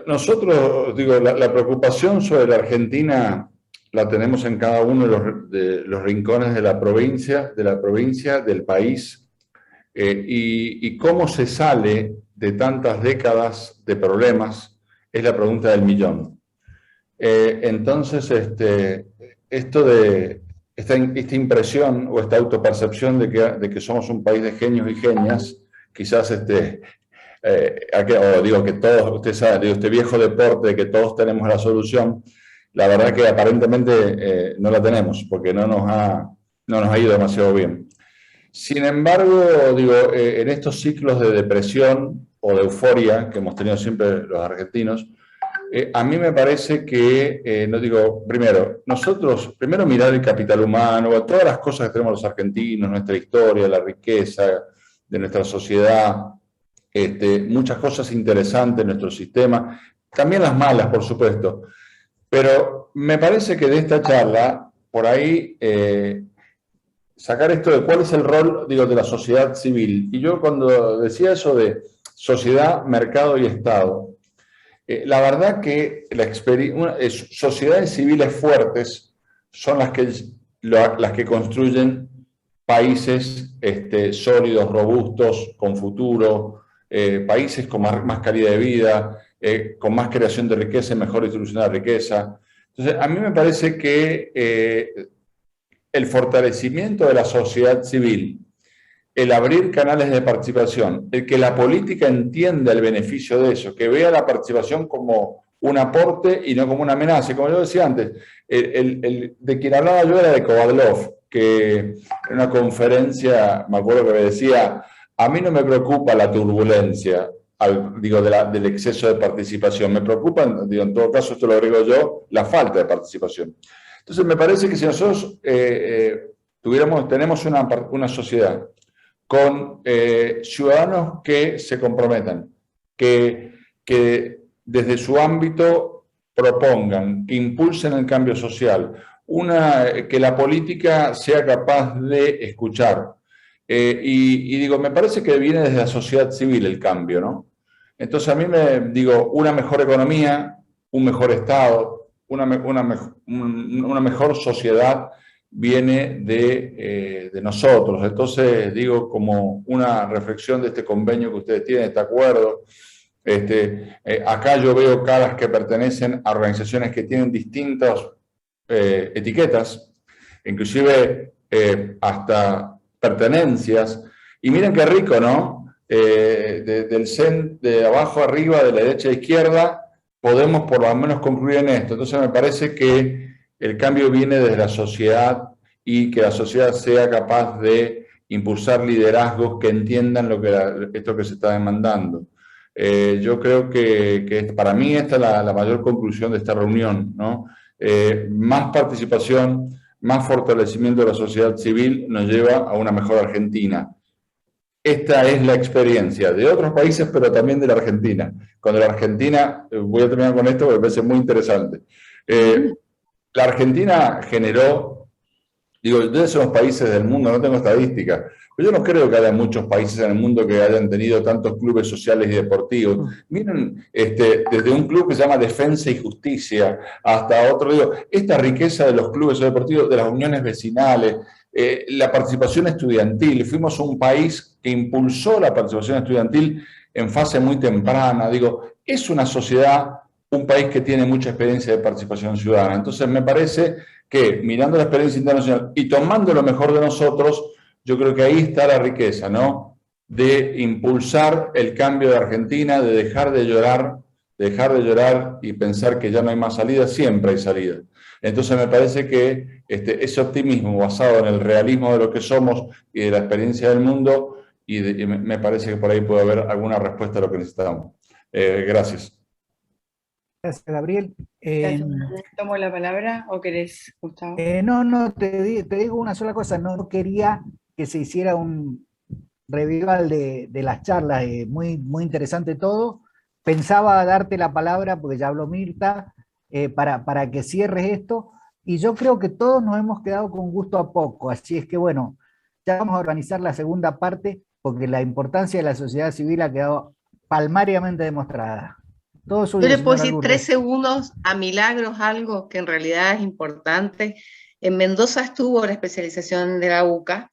Nosotros, la preocupación sobre la Argentina la tenemos en cada uno de los rincones de la provincia, del país, y cómo se sale de tantas décadas de problemas es la pregunta del millón. Entonces, esto de esta impresión o esta autopercepción de que somos un país de genios y genias, quizás o digo que todos, usted sabe, este viejo deporte de que todos tenemos la solución, la verdad que aparentemente no la tenemos, porque no nos ha ido demasiado bien. Sin embargo, en estos ciclos de depresión o de euforia que hemos tenido siempre los argentinos, A mí me parece que, no digo, primero mirar el capital humano, todas las cosas que tenemos los argentinos, nuestra historia, la riqueza de nuestra sociedad, muchas cosas interesantes en nuestro sistema, también las malas, por supuesto. Pero me parece que de esta charla, por ahí, sacar esto de cuál es el rol, digo, de la sociedad civil. Y yo cuando decía eso de sociedad, mercado y Estado, la verdad que sociedades civiles fuertes son las que construyen países sólidos, robustos, con futuro, países con más calidad de vida, con más creación de riqueza y mejor distribución de la riqueza. Entonces, a mí me parece que el fortalecimiento de la sociedad civil, el abrir canales de participación, el que la política entienda el beneficio de eso, que vea la participación como un aporte y no como una amenaza. Como yo decía antes, de quien hablaba yo era de Kovadlov, que en una conferencia, me acuerdo que me decía, a mí no me preocupa la turbulencia, del exceso de participación, me preocupa, en todo caso esto lo agrego yo, la falta de participación. Entonces me parece que si nosotros tenemos una sociedad con ciudadanos que se comprometan, que desde su ámbito propongan, que impulsen el cambio social, que la política sea capaz de escuchar. Me parece que viene desde la sociedad civil el cambio, ¿no? Entonces a mí una mejor economía, un mejor Estado, una mejor sociedad viene de nosotros. Entonces, como una reflexión de este convenio que ustedes tienen, este acuerdo, acá yo veo caras que pertenecen a organizaciones que tienen distintas etiquetas, inclusive hasta pertenencias, y miren qué rico, ¿no? De abajo arriba, de la derecha a izquierda, podemos por lo menos concluir en esto. Entonces me parece que el cambio viene desde la sociedad y que la sociedad sea capaz de impulsar liderazgos que entiendan esto que se está demandando. Yo creo que para mí esta es la mayor conclusión de esta reunión, ¿no? Más participación, más fortalecimiento de la sociedad civil nos lleva a una mejor Argentina. Esta es la experiencia de otros países, pero también de la Argentina. Cuando la Argentina, voy a terminar con esto porque me parece muy interesante, la Argentina generó, ¿dónde son los países del mundo? No tengo estadísticas, pero yo no creo que haya muchos países en el mundo que hayan tenido tantos clubes sociales y deportivos. Miren, desde un club que se llama Defensa y Justicia hasta otro, esta riqueza de los clubes deportivos, de las uniones vecinales, la participación estudiantil. Fuimos un país que impulsó la participación estudiantil en fase muy temprana. Es una sociedad, un país que tiene mucha experiencia de participación ciudadana. Entonces me parece que mirando la experiencia internacional y tomando lo mejor de nosotros, yo creo que ahí está la riqueza, ¿no? De impulsar el cambio de Argentina, de dejar de llorar y pensar que ya no hay más salida. Siempre hay salida. Entonces me parece que ese optimismo basado en el realismo de lo que somos y de la experiencia del mundo, y me parece que por ahí puede haber alguna respuesta a lo que necesitamos. Gracias. Gracias, Gabriel. ¿Tomo la palabra o querés, Gustavo? No, te digo una sola cosa. No quería que se hiciera un revival de las charlas, muy, muy interesante todo. Pensaba darte la palabra, porque ya habló Mirta, para que cierres esto, y yo creo que todos nos hemos quedado con gusto a poco, así es que bueno, ya vamos a organizar la segunda parte, porque la importancia de la sociedad civil ha quedado palmariamente demostrada. Todo suyo, yo le puedo decir Lourdes. 3 segundos a Milagros, algo que en realidad es importante. En Mendoza estuvo la especialización de la UCA,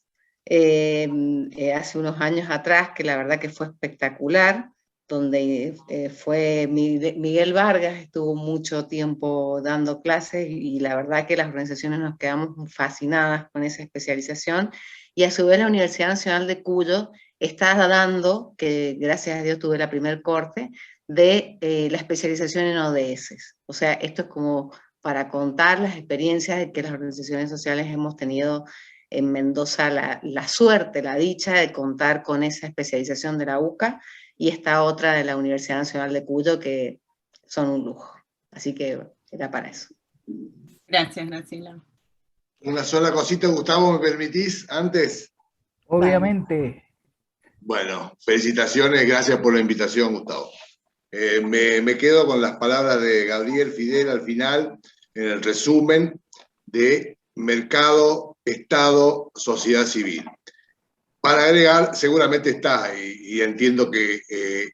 hace unos años atrás, que la verdad que fue espectacular, donde fue Miguel Vargas, estuvo mucho tiempo dando clases, y la verdad que las organizaciones nos quedamos fascinadas con esa especialización, y a su vez la Universidad Nacional de Cuyo está dando, que gracias a Dios tuve la primer corte, de la especialización en ODS. O sea, esto es como para contar las experiencias que las organizaciones sociales hemos tenido en Mendoza, la suerte, la dicha de contar con esa especialización de la UCA, y esta otra de la Universidad Nacional de Cuyo, que son un lujo. Así que era para eso. Gracias, Graciela. Una sola cosita, Gustavo, ¿me permitís antes? Obviamente. Bueno, felicitaciones, gracias por la invitación, Gustavo. Me quedo con las palabras de Gabriel Fidel al final, en el resumen de mercado, Estado, sociedad civil. Para agregar, seguramente está, y entiendo que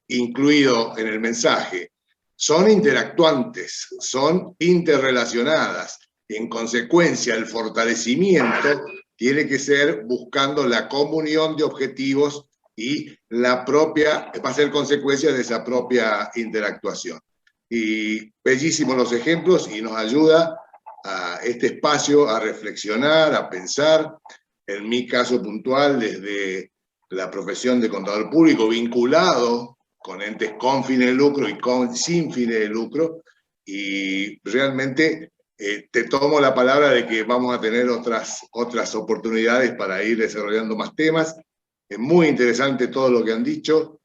incluido en el mensaje, son interactuantes, son interrelacionadas, y en consecuencia el fortalecimiento tiene que ser buscando la comunión de objetivos y la propia, va a ser consecuencia de esa propia interactuación. Y bellísimos los ejemplos y nos ayuda a este espacio a reflexionar, a pensar, en mi caso puntual, desde la profesión de contador público, vinculado con entes con fines de lucro y sin fines de lucro, y realmente te tomo la palabra de que vamos a tener otras oportunidades para ir desarrollando más temas. Es muy interesante todo lo que han dicho.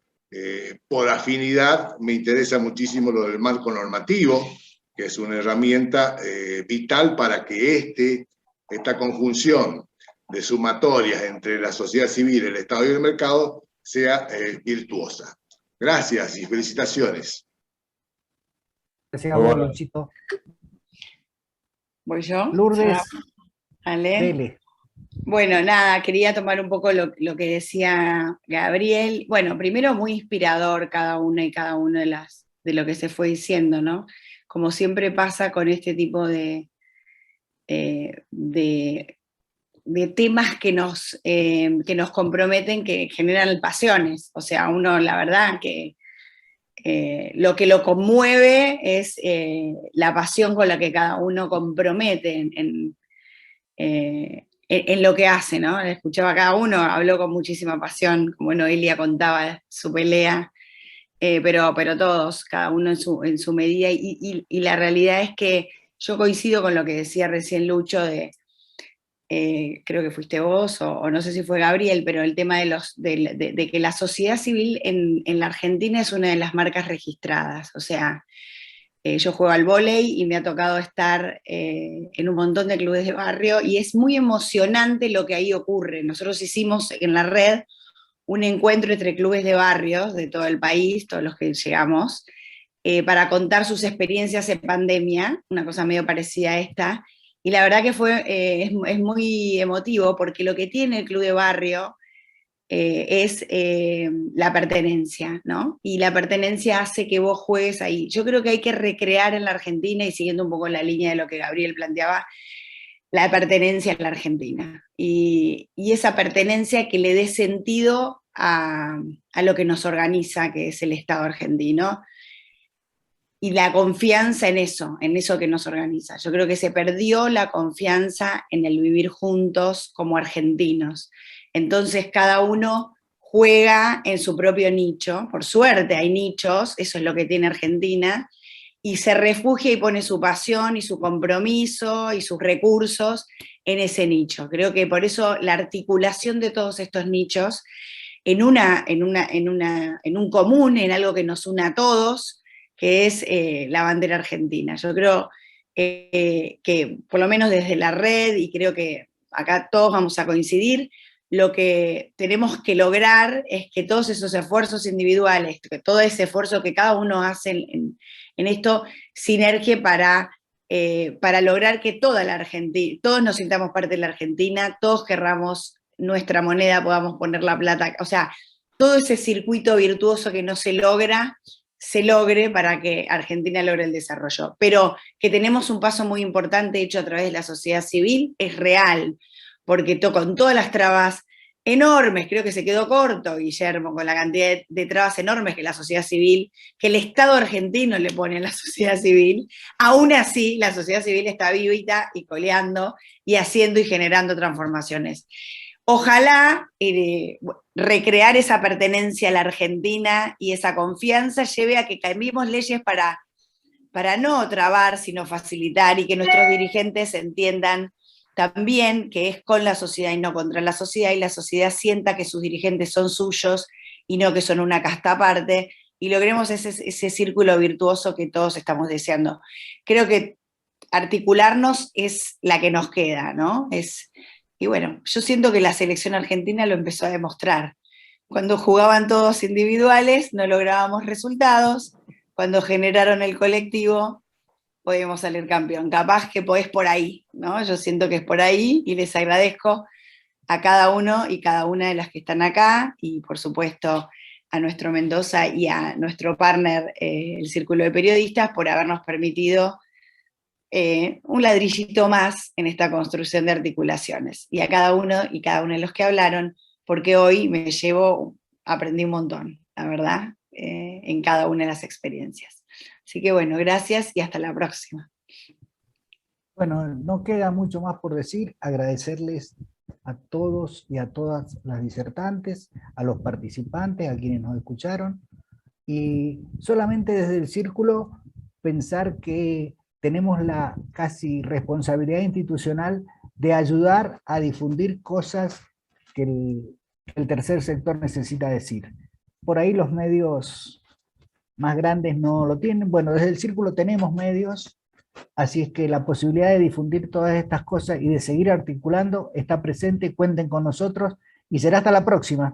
Por afinidad me interesa muchísimo lo del marco normativo, que es una herramienta vital para que esta conjunción de sumatorias entre la sociedad civil, el Estado y el mercado sea virtuosa. Gracias y felicitaciones. Gracias a vos, Luchito. ¿Voy yo? Lourdes, Ale. dele. Bueno, nada, quería tomar un poco lo que decía Gabriel. Bueno, primero muy inspirador cada una y cada uno de lo que se fue diciendo, ¿no? Como siempre pasa con este tipo de temas que nos comprometen, que generan pasiones. O sea, uno, la verdad, que lo que lo conmueve es la pasión con la que cada uno compromete en lo que hace, ¿no? Escuchaba a cada uno, habló con muchísima pasión, como Noelia contaba su pelea, pero todos, cada uno en su medida, y la realidad es que yo coincido con lo que decía recién Lucho, creo que fuiste vos, o no sé si fue Gabriel, pero el tema de que la sociedad civil en la Argentina es una de las marcas registradas. O sea, yo juego al vóley y me ha tocado estar en un montón de clubes de barrio, y es muy emocionante lo que ahí ocurre. Nosotros hicimos en la red un encuentro entre clubes de barrios de todo el país, todos los que llegamos, para contar sus experiencias en pandemia, una cosa medio parecida a esta. Y la verdad que es muy emotivo, porque lo que tiene el club de barrio es la pertenencia, ¿no? Y la pertenencia hace que vos juegues ahí. Yo creo que hay que recrear en la Argentina, y siguiendo un poco la línea de lo que Gabriel planteaba, la pertenencia en la Argentina. Y esa pertenencia que le dé sentido a lo que nos organiza, que es el Estado argentino, y la confianza en eso que nos organiza. Yo creo que se perdió la confianza en el vivir juntos como argentinos. Entonces cada uno juega en su propio nicho. Por suerte hay nichos, eso es lo que tiene Argentina, y se refugia y pone su pasión y su compromiso y sus recursos en ese nicho. Creo que por eso la articulación de todos estos nichos en un común, en algo que nos une a todos, que es la bandera argentina. Yo creo que, por lo menos desde la red, y creo que acá todos vamos a coincidir, lo que tenemos que lograr es que todos esos esfuerzos individuales, que todo ese esfuerzo que cada uno hace en esto, sinergie para lograr que toda la Argentina, todos nos sintamos parte de la Argentina, todos querramos nuestra moneda, podamos poner la plata, o sea, todo ese circuito virtuoso que no se logre para que Argentina logre el desarrollo. Pero que tenemos un paso muy importante hecho a través de la sociedad civil, es real, porque con todas las trabas enormes, creo que se quedó corto Guillermo con la cantidad de trabas enormes que la sociedad civil, que el Estado argentino le pone a la sociedad civil, aún así la sociedad civil está vivita y coleando y haciendo y generando transformaciones. Ojalá recrear esa pertenencia a la Argentina y esa confianza lleve a que cambiemos leyes para no trabar, sino facilitar, y que nuestros dirigentes entiendan también que es con la sociedad y no contra la sociedad, y la sociedad sienta que sus dirigentes son suyos y no que son una casta aparte, y logremos ese círculo virtuoso que todos estamos deseando. Creo que articularnos es la que nos queda, ¿no? Y bueno, yo siento que la selección argentina lo empezó a demostrar. Cuando jugaban todos individuales no lográbamos resultados, cuando generaron el colectivo podíamos salir campeón. Capaz que podés por ahí, ¿no? Yo siento que es por ahí y les agradezco a cada uno y cada una de las que están acá, y por supuesto a nuestro Mendoza y a nuestro partner, el Círculo de Periodistas, por habernos permitido un ladrillito más en esta construcción de articulaciones. Y a cada uno y cada una de los que hablaron, porque hoy aprendí un montón, la verdad, en cada una de las experiencias. Así que bueno, gracias y hasta la próxima. Bueno, no queda mucho más por decir, agradecerles a todos y a todas las disertantes, a los participantes, a quienes nos escucharon, y solamente desde el círculo pensar que tenemos la casi responsabilidad institucional de ayudar a difundir cosas que el tercer sector necesita decir. Por ahí los medios más grandes no lo tienen. Bueno, desde el círculo tenemos medios, así es que la posibilidad de difundir todas estas cosas y de seguir articulando está presente. Cuenten con nosotros y será hasta la próxima.